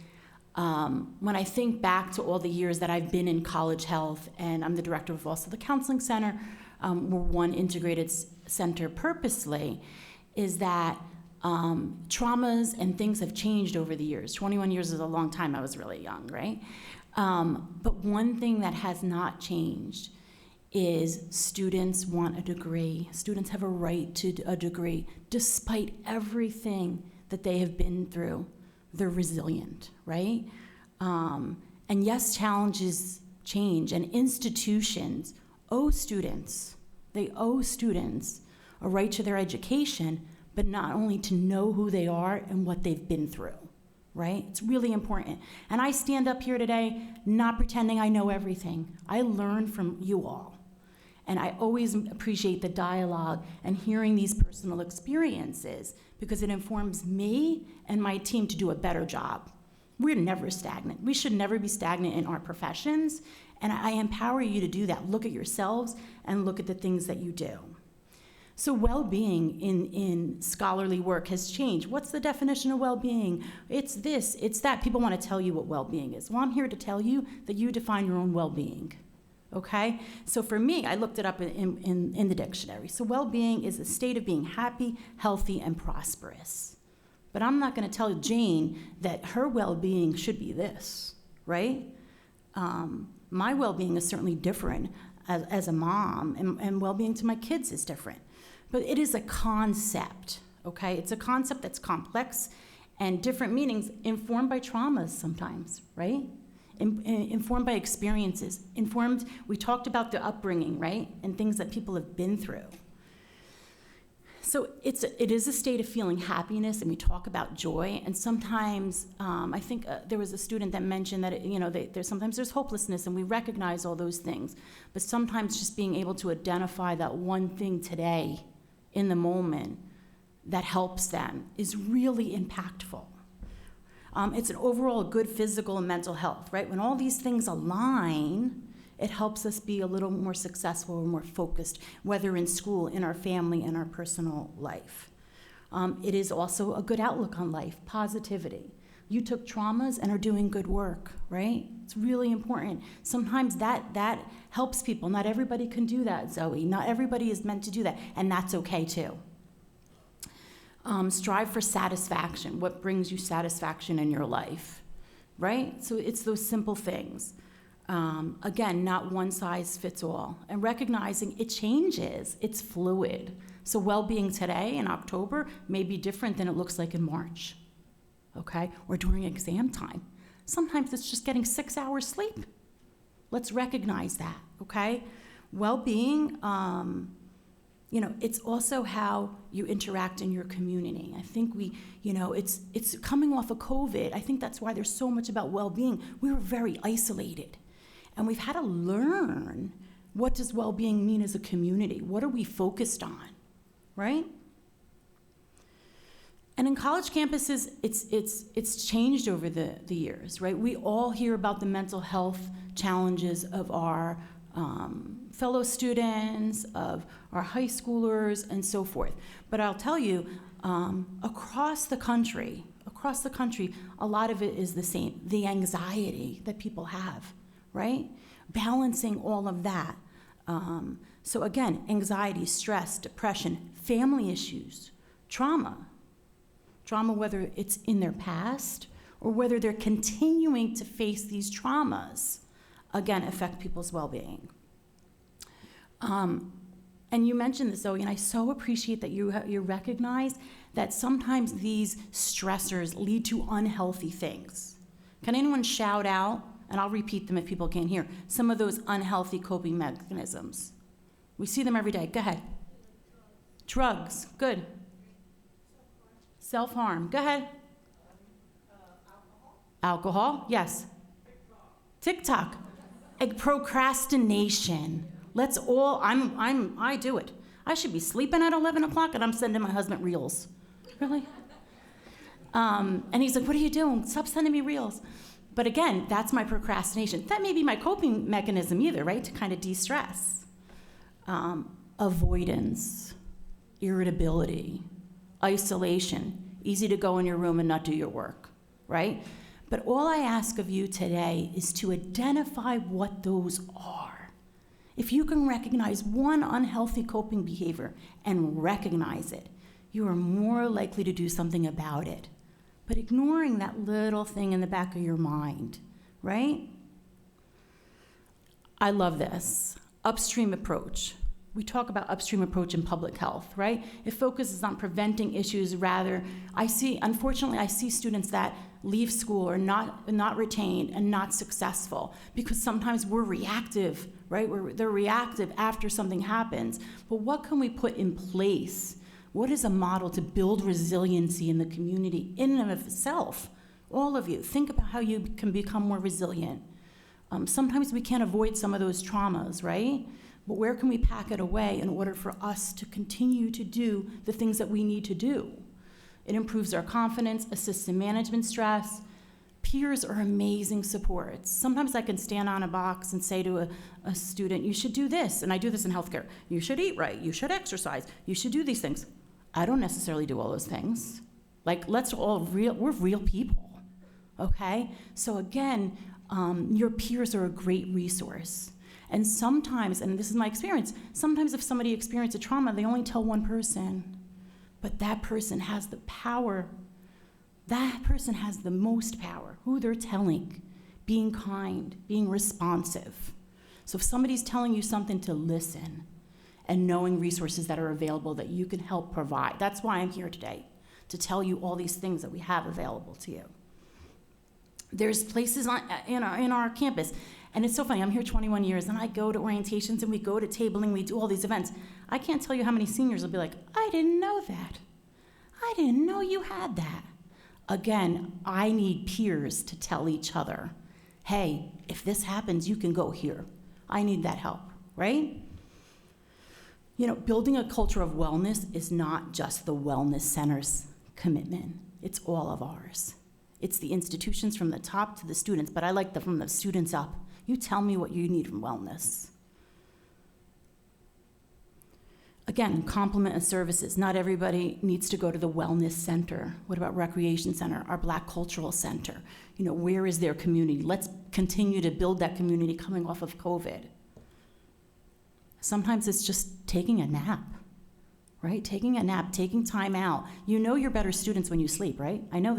when I think back to all the years that I've been in college health, and I'm the director of also the counseling center, we're one integrated center purposely, is that traumas and things have changed over the years. 21 years is a long time. I was really young, right? But one thing that has not changed is students want a degree. Students have a right to a degree. Despite everything that they have been through, they're resilient, right? And yes, challenges change, and institutions owe students, they owe students a right to their education, but not only to know who they are and what they've been through. Right? It's really important. And I stand up here today not pretending I know everything. I learn from you all. And I always appreciate the dialogue and hearing these personal experiences because it informs me and my team to do a better job. We're never stagnant. We should never be stagnant in our professions. And I empower you to do that. Look at yourselves and look at the things that you do. So well-being in scholarly work has changed. What's the definition of well-being? It's this, it's that. People want to tell you what well-being is. Well, I'm here to tell you that you define your own well-being, okay? So for me, I looked it up in the dictionary. So well-being is a state of being happy, healthy, and prosperous. But I'm not going to tell Jane that her well-being should be this, right? My well-being is certainly different as a mom, and well-being to my kids is different. But it is a concept, okay? It's a concept that's complex and different meanings, informed by traumas sometimes, right? Informed by experiences, we talked about the upbringing, right? And things that people have been through. So it is a state of feeling happiness, and we talk about joy, and sometimes, I think there was a student that mentioned that, sometimes there's hopelessness, and we recognize all those things, but sometimes just being able to identify that one thing today in the moment that helps them is really impactful. It's an overall good physical and mental health, right? When all these things align, it helps us be a little more successful or more focused, whether in school, in our family, in our personal life. It is also a good outlook on life, positivity. You took traumas and are doing good work, right? It's really important. Sometimes that helps people. Not everybody can do that, Zoe. Not everybody is meant to do that, and that's okay too. Strive for satisfaction. What brings you satisfaction in your life, right? So it's those simple things. Again, not one size fits all. And recognizing it changes, it's fluid. So well-being today in October may be different than it looks like in March, okay? Or during exam time. Sometimes it's just getting 6 hours sleep. Let's recognize that, okay? Well-being, it's also how you interact in your community. I think it's coming off of COVID. I think that's why there's so much about well-being. We were very isolated. And we've had to learn, what does well-being mean as a community? What are we focused on, right? And in college campuses, it's changed over the years, right? We all hear about the mental health challenges of our fellow students, of our high schoolers, and so forth. But I'll tell you, across the country, a lot of it is the same. The anxiety that people have, right? Balancing all of that. So again, anxiety, stress, depression, family issues, trauma, whether it's in their past or whether they're continuing to face these traumas, again, affect people's well-being. And you mentioned this, Zoe, and I so appreciate that you recognize that sometimes these stressors lead to unhealthy things. Can anyone shout out, and I'll repeat them if people can't hear, some of those unhealthy coping mechanisms? We see them every day. Go ahead. Drugs. Good. Self-harm. Go ahead. Alcohol. Yes. TikTok. Procrastination. Let's all, I do it. I should be sleeping at 11 o'clock and I'm sending my husband reels. Really? And he's like, what are you doing? Stop sending me reels. But again, that's my procrastination. That may be my coping mechanism either, right? To kind of de-stress. Avoidance, irritability, isolation. Easy to go in your room and not do your work, right? But all I ask of you today is to identify what those are. If you can recognize one unhealthy coping behavior and recognize it, you are more likely to do something about it. But ignoring that little thing in the back of your mind, right? I love this. Upstream approach. We talk about upstream approach in public health, right? It focuses on preventing issues rather. Unfortunately, I see students that leave school or not retained and not successful because sometimes we're reactive, right? They're reactive after something happens. But what can we put in place? What is a model to build resiliency in the community in and of itself? All of you, think about how you can become more resilient. Sometimes we can't avoid some of those traumas, right? But where can we pack it away in order for us to continue to do the things that we need to do? It improves our confidence, assists in management stress. Peers are amazing supports. Sometimes I can stand on a box and say to a student, you should do this, and I do this in healthcare. You should eat right, you should exercise, you should do these things. I don't necessarily do all those things. Like, we're real people, okay? So again, your peers are a great resource. And sometimes, and this is my experience, sometimes if somebody experiences a trauma, they only tell one person, but that person has the power. That person has the most power, who they're telling, being kind, being responsive. So if somebody's telling you something, to listen and knowing resources that are available that you can help provide. That's why I'm here today, to tell you all these things that we have available to you. There's places in our campus. And it's so funny, I'm here 21 years, and I go to orientations, and we go to tabling, we do all these events. I can't tell you how many seniors will be like, I didn't know that. I didn't know you had that. Again, I need peers to tell each other, hey, if this happens, you can go here. I need that help, right? You know, building a culture of wellness is not just the wellness center's commitment. It's all of ours. It's the institutions from the top to the students, but I like from the students up. You tell me what you need from wellness. Again, complement of services. Not everybody needs to go to the wellness center. What about recreation center, our Black cultural center? You know, where is their community? Let's continue to build that community coming off of COVID. Sometimes it's just taking a nap, right? Taking a nap, taking time out. You know you're better students when you sleep, right? I know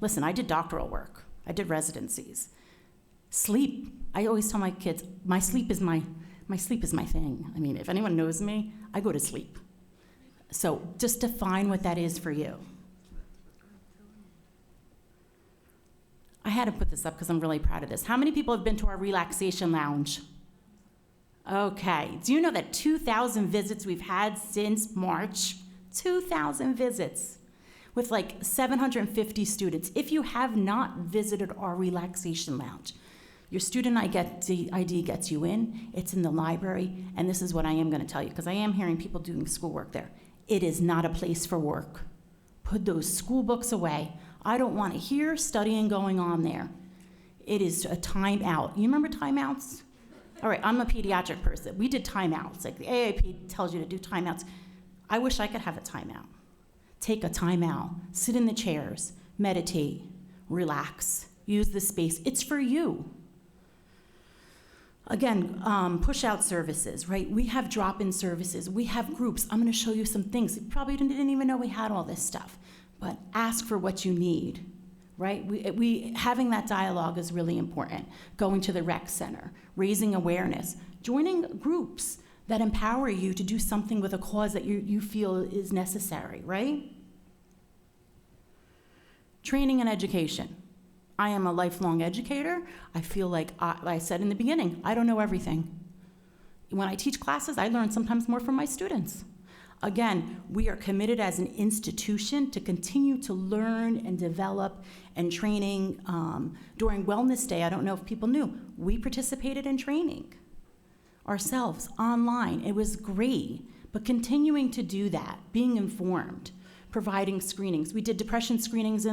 listen, I did doctoral work. I did residencies. Sleep. I always tell my kids, my sleep is my thing. I mean, if anyone knows me, I go to sleep. So just define what that is for you. I had to put this up because I'm really proud of this. How many people have been to our relaxation lounge? Okay. Do you know that 2,000 visits we've had since March? 2,000 visits with like 750 students. If you have not visited our relaxation lounge, your student ID gets you in. It's in the library. And this is what I am going to tell you, because I am hearing people doing schoolwork there. It is not a place for work. Put those school books away. I don't want to hear studying going on there. It is a timeout. You remember timeouts? All right, I'm a pediatric person. We did timeouts. Like the AAP tells you to do timeouts. I wish I could have a timeout. Take a timeout. Sit in the chairs. Meditate. Relax. Use the space. It's for you. Again, push-out services, right? We have drop-in services. We have groups. I'm going to show you some things. You probably didn't even know we had all this stuff. But ask for what you need, right? We having that dialogue is really important. Going to the rec center, raising awareness, joining groups. that empower you to do something with a cause that you feel is necessary, right? Training and education. I am a lifelong educator. I feel like I said in the beginning, I don't know everything. When I teach classes, I learn sometimes more from my students. Again, we are committed as an institution to continue to learn and develop, and training. During Wellness Day, I don't know if people knew, we participated in training ourselves online. It was great, but continuing to do that, being informed, providing screenings. We did depression screenings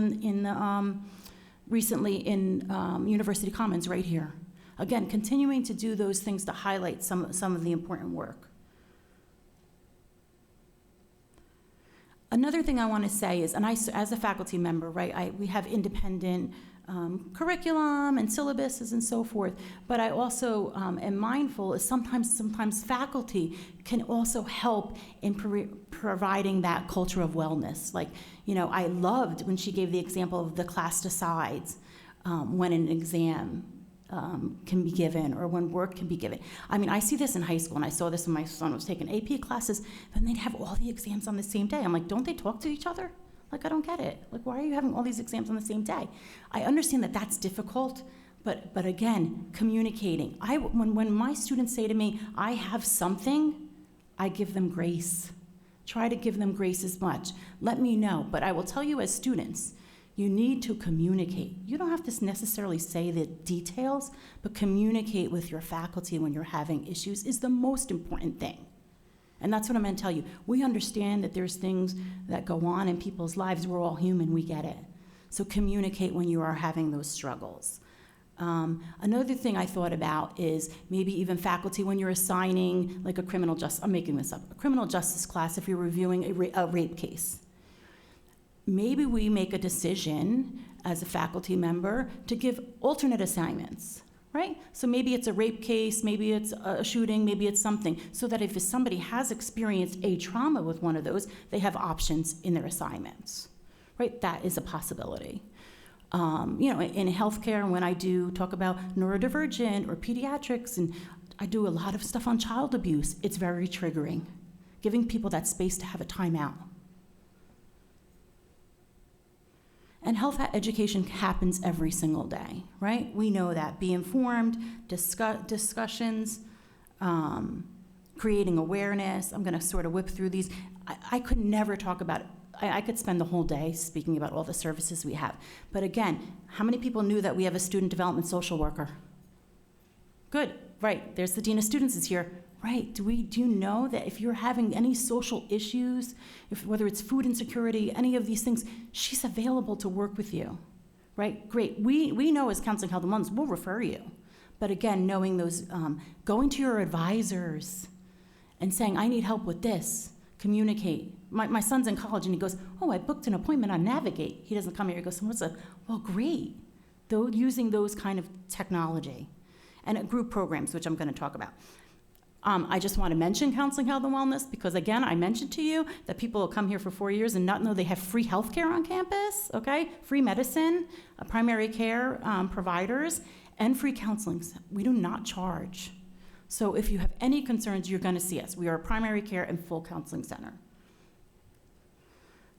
recently in University Commons right here. Again, continuing to do those things to highlight some of the important work. Another thing I want to say is, and I, as a faculty member, right, we have independent curriculum and syllabuses and so forth, but I also am mindful is sometimes faculty can also help in providing that culture of wellness. Like, you know, I loved when she gave the example of the class decides when an exam can be given or when work can be given. I mean, I see this in high school, and I saw this when my son was taking AP classes, and they'd have all the exams on the same day. I'm like, don't they talk to each other? Like, I don't get it. Like, why are you having all these exams on the same day? I understand that that's difficult, but again, communicating. When my students say to me, I have something, I give them grace. Try to give them grace as much. Let me know. But I will tell you as students, you need to communicate. You don't have to necessarily say the details, but communicate with your faculty when you're having issues is the most important thing. And that's what I'm going to tell you. We understand that there's things that go on in people's lives. We're all human. We get it. So communicate when you are having those struggles. Another thing I thought about is maybe even faculty when you're assigning like a criminal justice, I'm making this up, a criminal justice class if you're reviewing a rape case. Maybe we make a decision as a faculty member to give alternate assignments, right? So maybe it's a rape case, maybe it's a shooting, maybe it's something, so that if somebody has experienced a trauma with one of those, they have options in their assignments, right? That is a possibility. You know, in healthcare, when I do talk about neurodivergent or pediatrics, and I do a lot of stuff on child abuse, it's very triggering, giving people that space to have a timeout. And health education happens every single day, right? We know that. Be informed, discussions, creating awareness. I'm going to sort of whip through these. I could never talk about it. I could spend the whole day speaking about all the services we have. But again, how many people knew that we have a student development social worker? Good, right. There's the Dean of Students is here. Right, do you know that if you're having any social issues, whether it's food insecurity, any of these things, she's available to work with you, right? Great, we know as Counseling Health and Wellness, we'll refer you. But again, knowing those, going to your advisors and saying, I need help with this, communicate. My son's in college and he goes, oh, I booked an appointment on Navigate. He doesn't come here, he goes, what's that? Well, great. Though using those kind of technology and group programs, which I'm gonna talk about. I just want to mention Counseling Health and Wellness because, again, I mentioned to you that people will come here for 4 years and not know they have free health care on campus, okay? Free medicine, primary care providers, and free counseling. We do not charge. So if you have any concerns, you're going to see us. We are a primary care and full counseling center.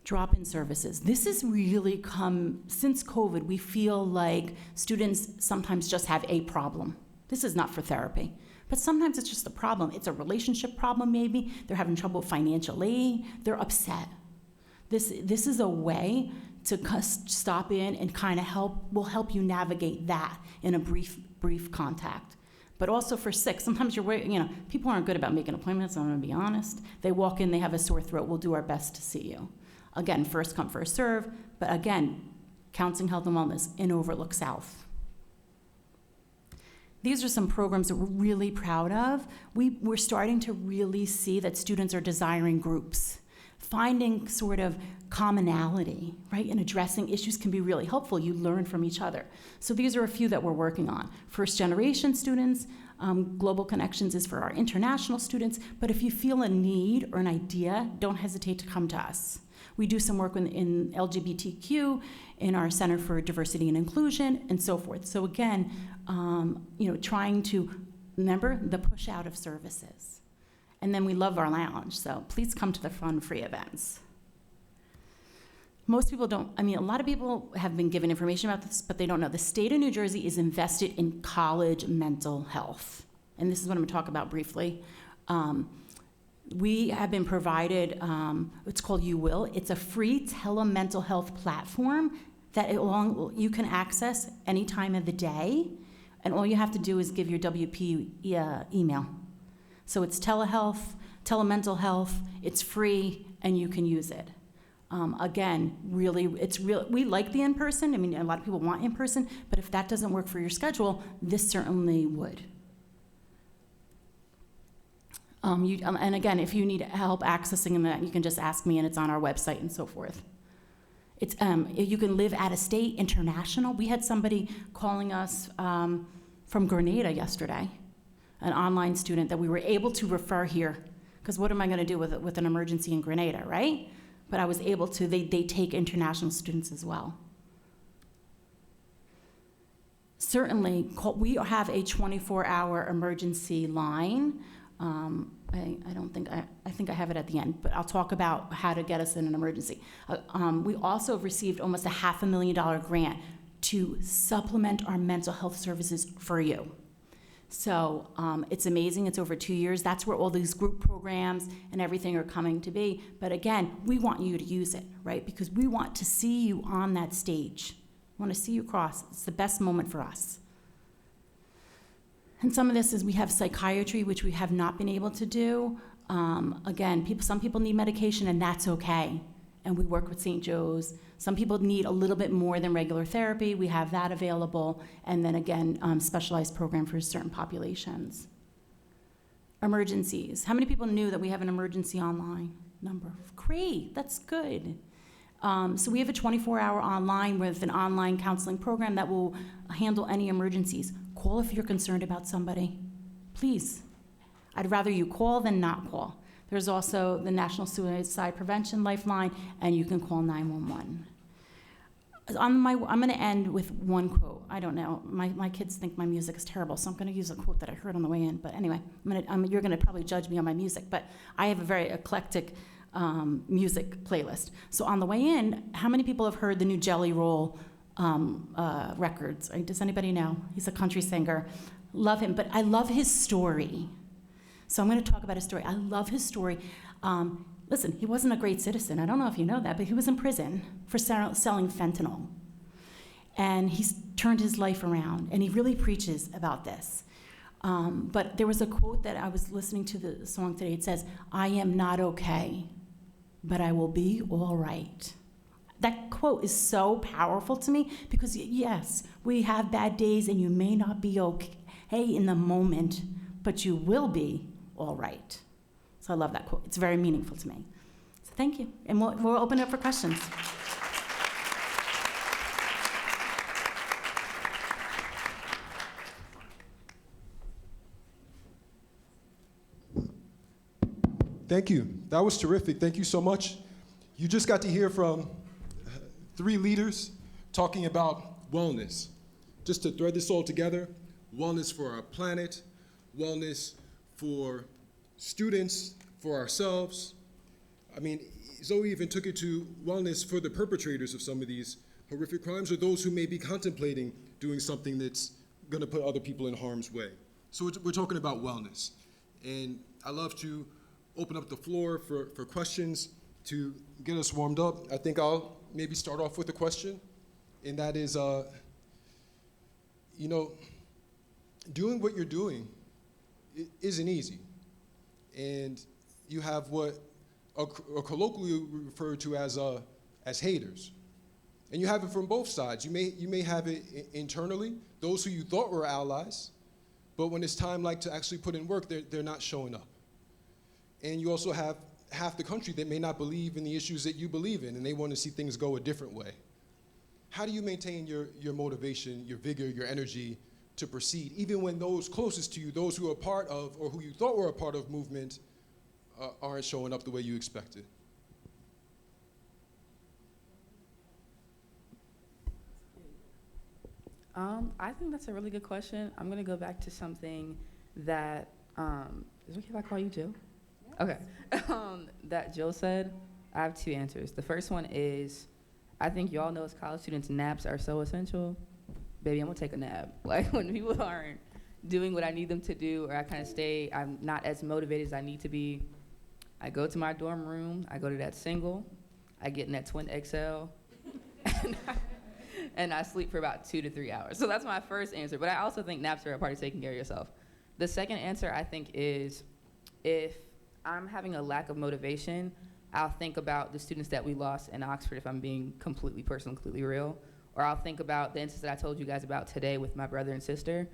Drop-in services. This has really come, since COVID, we feel like students sometimes just have a problem. This is not for therapy. But sometimes it's just a problem. It's a relationship problem maybe. They're having trouble financially. They're upset. This is a way to stop in and kind of will help you navigate that in a brief contact. But also for sick, sometimes people aren't good about making appointments, I'm gonna be honest. They walk in, they have a sore throat, we'll do our best to see you. Again, first come, first serve, but again, Counseling Health and Wellness in Overlook South. These are some programs that we're really proud of. We're starting to really see that students are desiring groups. Finding sort of commonality, right, and addressing issues can be really helpful. You learn from each other. So these are a few that we're working on. First generation students, Global Connections is for our international students, but if you feel a need or an idea, don't hesitate to come to us. We do some work in LGBTQ, in our Center for Diversity and Inclusion, and so forth. So again, trying to remember the push out of services. And then we love our lounge, so please come to the fun, free events. Most people don't, a lot of people have been given information about this, but they don't know. The state of New Jersey is invested in college mental health. And this is what I'm gonna talk about briefly. We have been provided, it's called You Will. It's a free telemental health platform that you can access any time of the day. And all you have to do is give your WP email. So it's telehealth, telemental health, it's free, and you can use it. Again, really, we like the in-person. A lot of people want in-person, but if that doesn't work for your schedule, this certainly would. And again, if you need help accessing that, you can just ask me, and it's on our website and so forth. It's you can live out of state, international. We had somebody calling us from Grenada yesterday, an online student that we were able to refer here, because what am I going to do with an emergency in Grenada, right? But I was able to. They take international students as well. Certainly, we have a 24-hour emergency line. I think I have it at the end, but I'll talk about how to get us in an emergency. We also received almost a $500,000 grant to supplement our mental health services for you. So it's amazing. It's over 2 years. That's where all these group programs and everything are coming to be. But again, we want you to use it, right? Because we want to see you on that stage. We want to see you cross. It's the best moment for us. And some of this is we have psychiatry, which we have not been able to do. Again, some people need medication, and that's okay. And we work with St. Joe's. Some people need a little bit more than regular therapy. We have that available. And then again, specialized program for certain populations. Emergencies. How many people knew that we have an emergency online number? Great, that's good. So we have a 24-hour online with an online counseling program that will handle any emergencies. Call if you're concerned about somebody, please. I'd rather you call than not call. There's also the National Suicide Prevention Lifeline, and you can call 911. I'm going to end with one quote. I don't know. My kids think my music is terrible, so I'm going to use a quote that I heard on the way in. But anyway, you're going to probably judge me on my music, but I have a very eclectic music playlist. So on the way in, how many people have heard the new Jelly Roll records? Does anybody know? He's a country singer. Love him, but I love his story. So I'm going to talk about his story. I love his story. Listen, he wasn't a great citizen. I don't know if you know that, but he was in prison for selling fentanyl. And he's turned his life around, and he really preaches about this. But there was a quote that I was listening to the song today. It says, "I am not okay, but I will be all right." That quote is so powerful to me because, yes, we have bad days and you may not be okay in the moment, but you will be all right. So I love that quote. It's very meaningful to me. So thank you. And we'll open it up for questions. Thank you. That was terrific. Thank you so much. You just got to hear from 3 leaders talking about wellness. Just to thread this all together, wellness for our planet, wellness for students, for ourselves. Zoe even took it to wellness for the perpetrators of some of these horrific crimes or those who may be contemplating doing something that's going to put other people in harm's way. So we're talking about wellness. And I love to open up the floor for questions to get us warmed up. I think I'll maybe start off with a question, and that is, doing what you're doing isn't easy. And you have what are colloquially referred to as haters. And you have it from both sides. You may have it internally, those who you thought were allies, but when it's time to actually put in work, they're not showing up. And you also have half the country that may not believe in the issues that you believe in, and they want to see things go a different way. How do you maintain your motivation, your vigor, your energy to proceed, even when those closest to you, those who are part of, or who you thought were a part of movement, aren't showing up the way you expected? I think that's a really good question. I'm going to go back to something that, is it okay if I call you Jill? Okay. That Jill said, I have two answers. The first one is, I think y'all know as college students, naps are so essential. Baby, I'm gonna take a nap. Like when people aren't doing what I need them to do, or I kind of stay, I'm not as motivated as I need to be, I go to my dorm room, I go to that single, I get in that twin XL, and I sleep for about 2 to 3 hours. So that's my first answer. But I also think naps are a part of taking care of yourself. The second answer, I think, is if I'm having a lack of motivation, I'll think about the students that we lost in Oxford, if I'm being completely personal, completely real. Or I'll think about the instance that I told you guys about today with my brother and sister.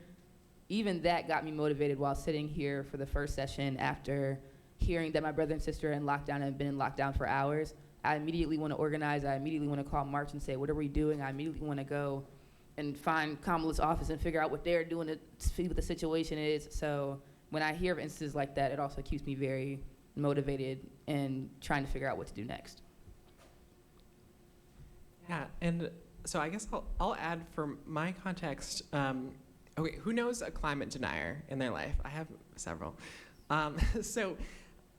Even that got me motivated while sitting here for the first session after hearing that my brother and sister are in lockdown and have been in lockdown for hours. I immediately want to organize. I immediately want to call March and say, what are we doing? I immediately want to go and find Kamala's office and figure out what they're doing to see what the situation is. So when I hear of instances like that, it also keeps me very motivated and trying to figure out what to do next. Yeah, and so I guess I'll add for my context, okay, who knows a climate denier in their life? I have several. So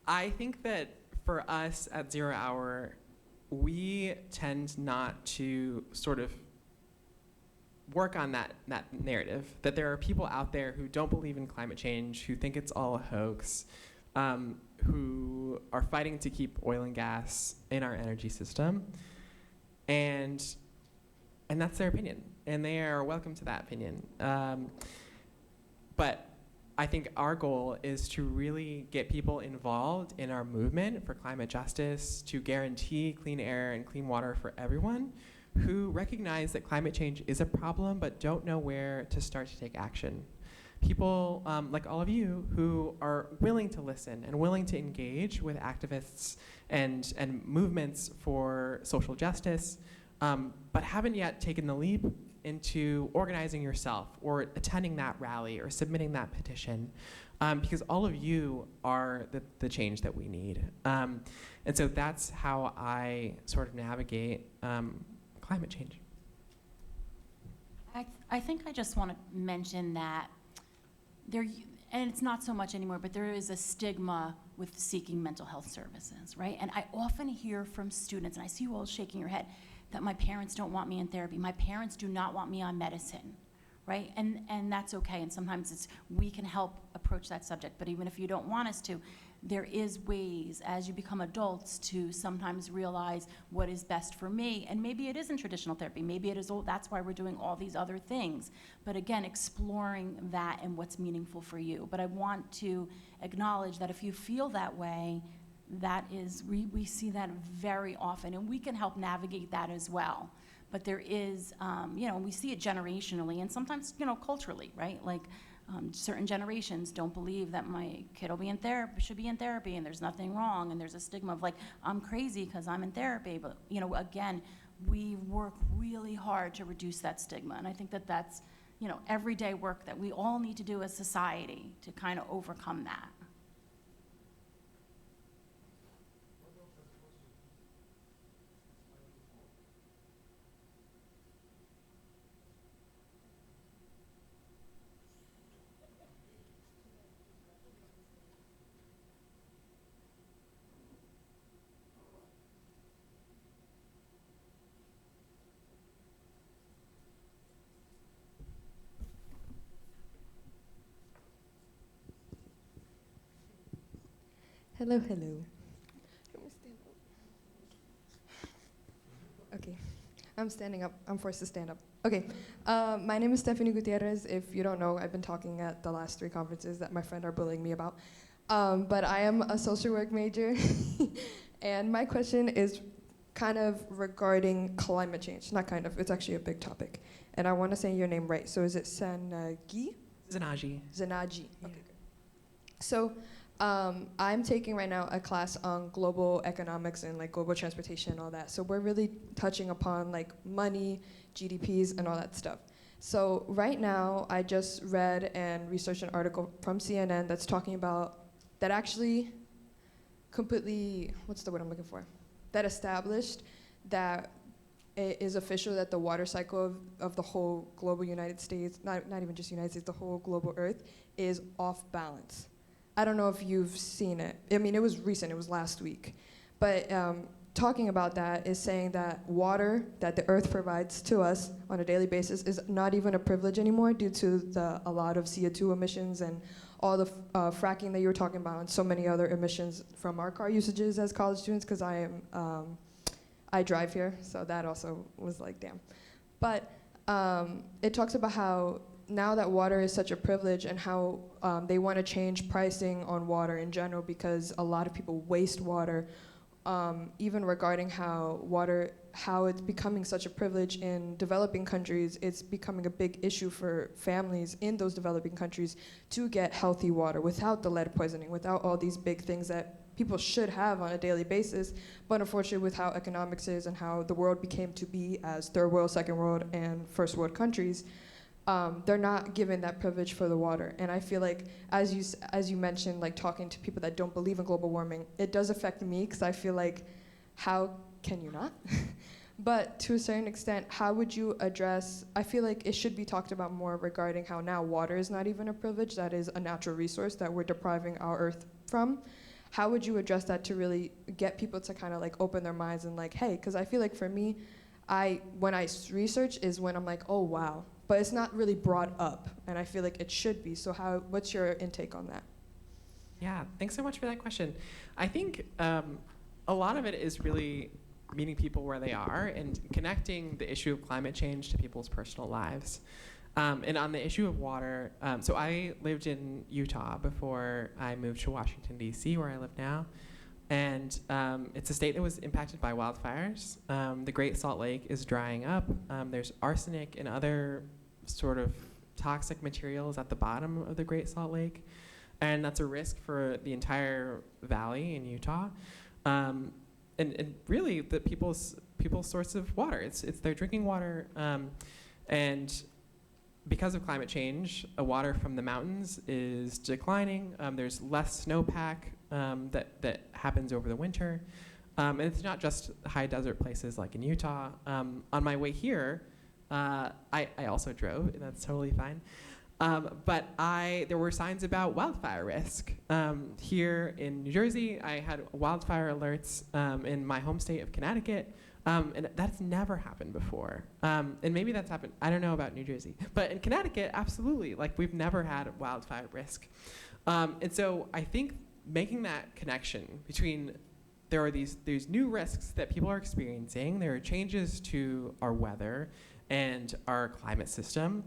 I think that for us at 0 Hour, we tend not to sort of work on that narrative, that there are people out there who don't believe in climate change, who think it's all a hoax, who are fighting to keep oil and gas in our energy system. And that's their opinion, and they are welcome to that opinion. But I think our goal is to really get people involved in our movement for climate justice, to guarantee clean air and clean water for everyone, who recognize that climate change is a problem but don't know where to start to take action. People like all of you who are willing to listen and willing to engage with activists and movements for social justice, but haven't yet taken the leap into organizing yourself or attending that rally or submitting that petition, because all of you are the change that we need. And so that's how I sort of navigate climate change. I think I just want to mention that there, and it's not so much anymore, but there is a stigma with seeking mental health services, right? And I often hear from students, and I see you all shaking your head, that my parents don't want me in therapy. My parents do not want me on medicine, right? And that's okay, and sometimes we can help approach that subject, but even if you don't want us to, there is ways as you become adults to sometimes realize what is best for me, and maybe it isn't traditional therapy, maybe it is, that's why we're doing all these other things. But again, exploring that and what's meaningful for you. But I want to acknowledge that if you feel that way, that is, we see that very often, and we can help navigate that as well. But there is, we see it generationally and sometimes, culturally, right? Like certain generations don't believe that my kid will be in therapy, should be in therapy, and there's nothing wrong, and there's a stigma of like, I'm crazy because I'm in therapy. But, again, we work really hard to reduce that stigma. And I think that that's, everyday work that we all need to do as society to kind of overcome that. Hello, hello. Let me stand up. Okay, I'm standing up. I'm forced to stand up. Okay, my name is Stephanie Gutierrez. If you don't know, I've been talking at the last 3 conferences that my friend are bullying me about. But I am a social work major, and my question is kind of regarding climate change. Not kind of, it's actually a big topic. And I want to say your name right. So is it Zanagee? Zanagee. Zanagee. Yeah. Okay, good. So I'm taking right now a class on global economics and like global transportation and all that. So we're really touching upon like money, GDPs, and all that stuff. So right now, I just read and researched an article from CNN that's talking about that actually completely, what's the word I'm looking for? That established that it is official that the water cycle of the whole global United States, not even just United States, the whole global Earth is off balance. I don't know if you've seen it. I mean, it was recent, it was last week. But talking about that is saying that water that the earth provides to us on a daily basis is not even a privilege anymore due to a lot of CO2 emissions and all the fracking that you were talking about and so many other emissions from our car usages as college students, because I drive here, so that also was like, damn. But it talks about how now that water is such a privilege and how they want to change pricing on water in general because a lot of people waste water, even regarding how it's becoming such a privilege in developing countries. It's becoming a big issue for families in those developing countries to get healthy water without the lead poisoning, without all these big things that people should have on a daily basis. But unfortunately, with how economics is and how the world became to be as third world, second world, and first world countries, they're not given that privilege for the water. And I feel like, as you mentioned, like talking to people that don't believe in global warming, it does affect me, because I feel like, how can you not? But to a certain extent, how would you address, I feel like it should be talked about more regarding how now water is not even a privilege, that is a natural resource that we're depriving our earth from. How would you address that to really get people to kind of like open their minds and like, hey, because I feel like for me, when I research is when I'm like, oh wow, but it's not really brought up, and I feel like it should be. So what's your intake on that? Yeah, thanks so much for that question. I think a lot of it is really meeting people where they are and connecting the issue of climate change to people's personal lives. And on the issue of water, so I lived in Utah before I moved to Washington, D.C., where I live now. And it's a state that was impacted by wildfires. The Great Salt Lake is drying up. There's arsenic and other sort of toxic materials at the bottom of the Great Salt Lake. And that's a risk for the entire valley in Utah. And really, the people's source of water. It's their drinking water. And because of climate change, water from the mountains is declining. There's less snowpack that happens over the winter. And it's not just high desert places like in Utah. On my way here, I also drove, and that's totally fine. But there were signs about wildfire risk. Here in New Jersey, I had wildfire alerts in my home state of Connecticut. And that's never happened before. And maybe that's happened, I don't know about New Jersey. But in Connecticut, absolutely. Like, we've never had wildfire risk. And so I think making that connection between there are these new risks that people are experiencing, there are changes to our weather and our climate system,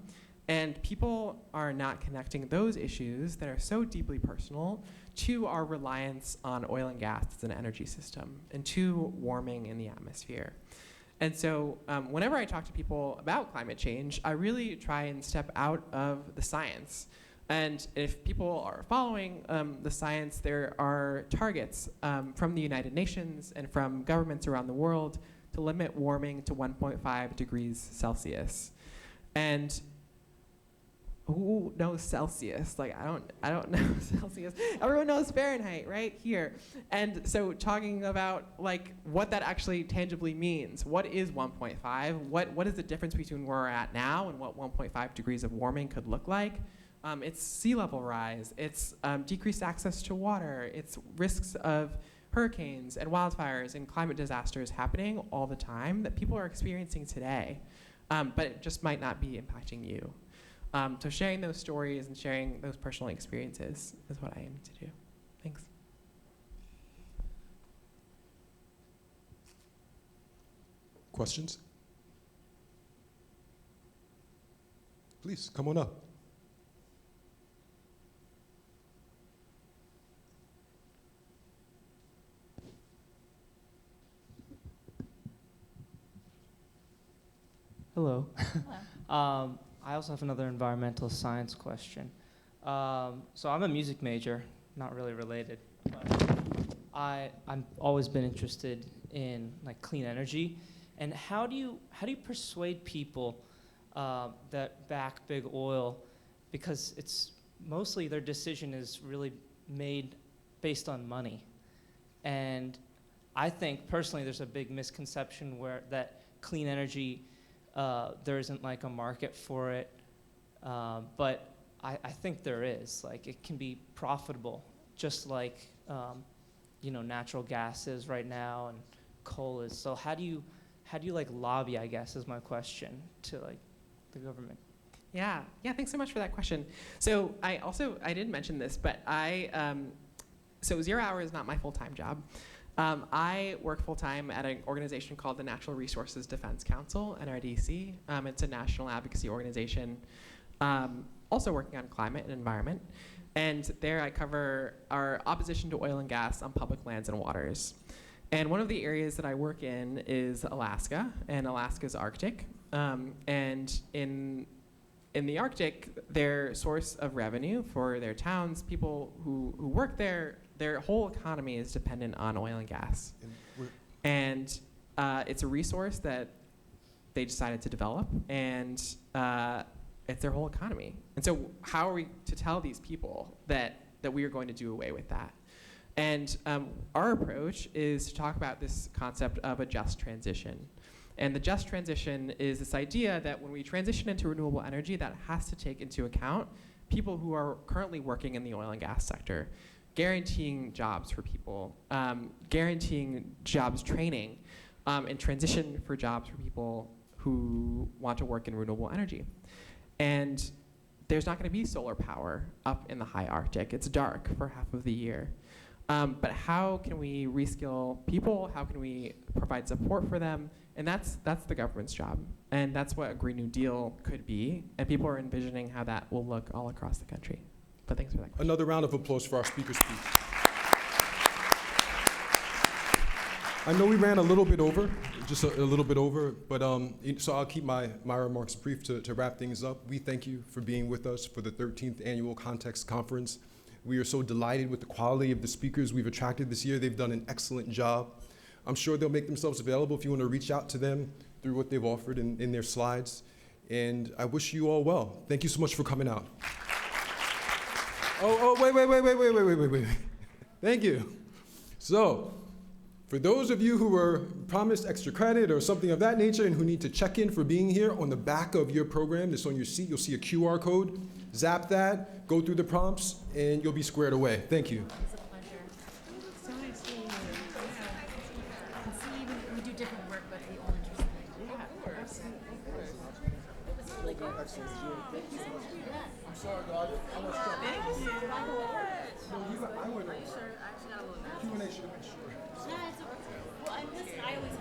and people are not connecting those issues that are so deeply personal to our reliance on oil and gas as an energy system and to warming in the atmosphere. And so whenever I talk to people about climate change, I really try and step out of the science. And if people are following the science, there are targets from the United Nations and from governments around the world to limit warming to 1.5 degrees Celsius. And who knows Celsius? Like, I don't know Celsius. Everyone knows Fahrenheit, right? Here. And so talking about like what that actually tangibly means. What is 1.5? What is the difference between where we're at now and what 1.5 degrees of warming could look like? It's sea level rise. It's decreased access to water. It's risks of hurricanes and wildfires and climate disasters happening all the time that people are experiencing today, but it just might not be impacting you. So sharing those stories and sharing those personal experiences is what I aim to do. Thanks. Questions? Please, come on up. Hello. I also have another environmental science question. So I'm a music major, not really related, but I'm always been interested in like clean energy. And how do you persuade people that back big oil, because it's mostly their decision is really made based on money. And I think personally there's a big misconception that clean energy, there isn't like a market for it, but I think there is. Like, it can be profitable, just like natural gas is right now and coal is. So how do you like lobby, I guess, is my question, to like the government? Yeah, thanks so much for that question. So I didn't mention this, but so 0 Hour is not my full-time job. I work full-time at an organization called the Natural Resources Defense Council, NRDC. It's a national advocacy organization, also working on climate and environment. And there I cover our opposition to oil and gas on public lands and waters. And one of the areas that I work in is Alaska, and Alaska's Arctic. And in the Arctic, their source of revenue for their towns, people who work there, their whole economy is dependent on oil and gas. And it's a resource that they decided to develop, and it's their whole economy. And so how are we to tell these people that we are going to do away with that? And our approach is to talk about this concept of a just transition. And the just transition is this idea that when we transition into renewable energy, that has to take into account people who are currently working in the oil and gas sector, guaranteeing jobs for people, guaranteeing jobs training, and transition for jobs for people who want to work in renewable energy. And there's not going to be solar power up in the high Arctic. It's dark for half of the year. But how can we reskill people? How can we provide support for them? And that's the government's job. And that's what a Green New Deal could be. And people are envisioning how that will look all across the country. But thanks for that question. Another round of applause for our speakers, please. I know we ran a little bit over, just a little bit over, but so I'll keep my remarks brief to wrap things up. We thank you for being with us for the 13th Annual Context Conference. We are so delighted with the quality of the speakers we've attracted this year. They've done an excellent job. I'm sure they'll make themselves available if you want to reach out to them through what they've offered in their slides. And I wish you all well. Thank you so much for coming out. Wait. Thank you. So, for those of you who were promised extra credit or something of that nature and who need to check in for being here, on the back of your program, that's on your seat, you'll see a QR code. Zap that, go through the prompts, and you'll be squared away. Thank you. It's a pleasure. So nice seeing you. I can see we do different work, but we all interested. Yeah, absolutely. It was really good. I'm sorry, God. I was struck. Thank you. No, I went over. Are you sure? I actually got a little nervous. Q&A should have been short. No, it's okay. Well, listen, I always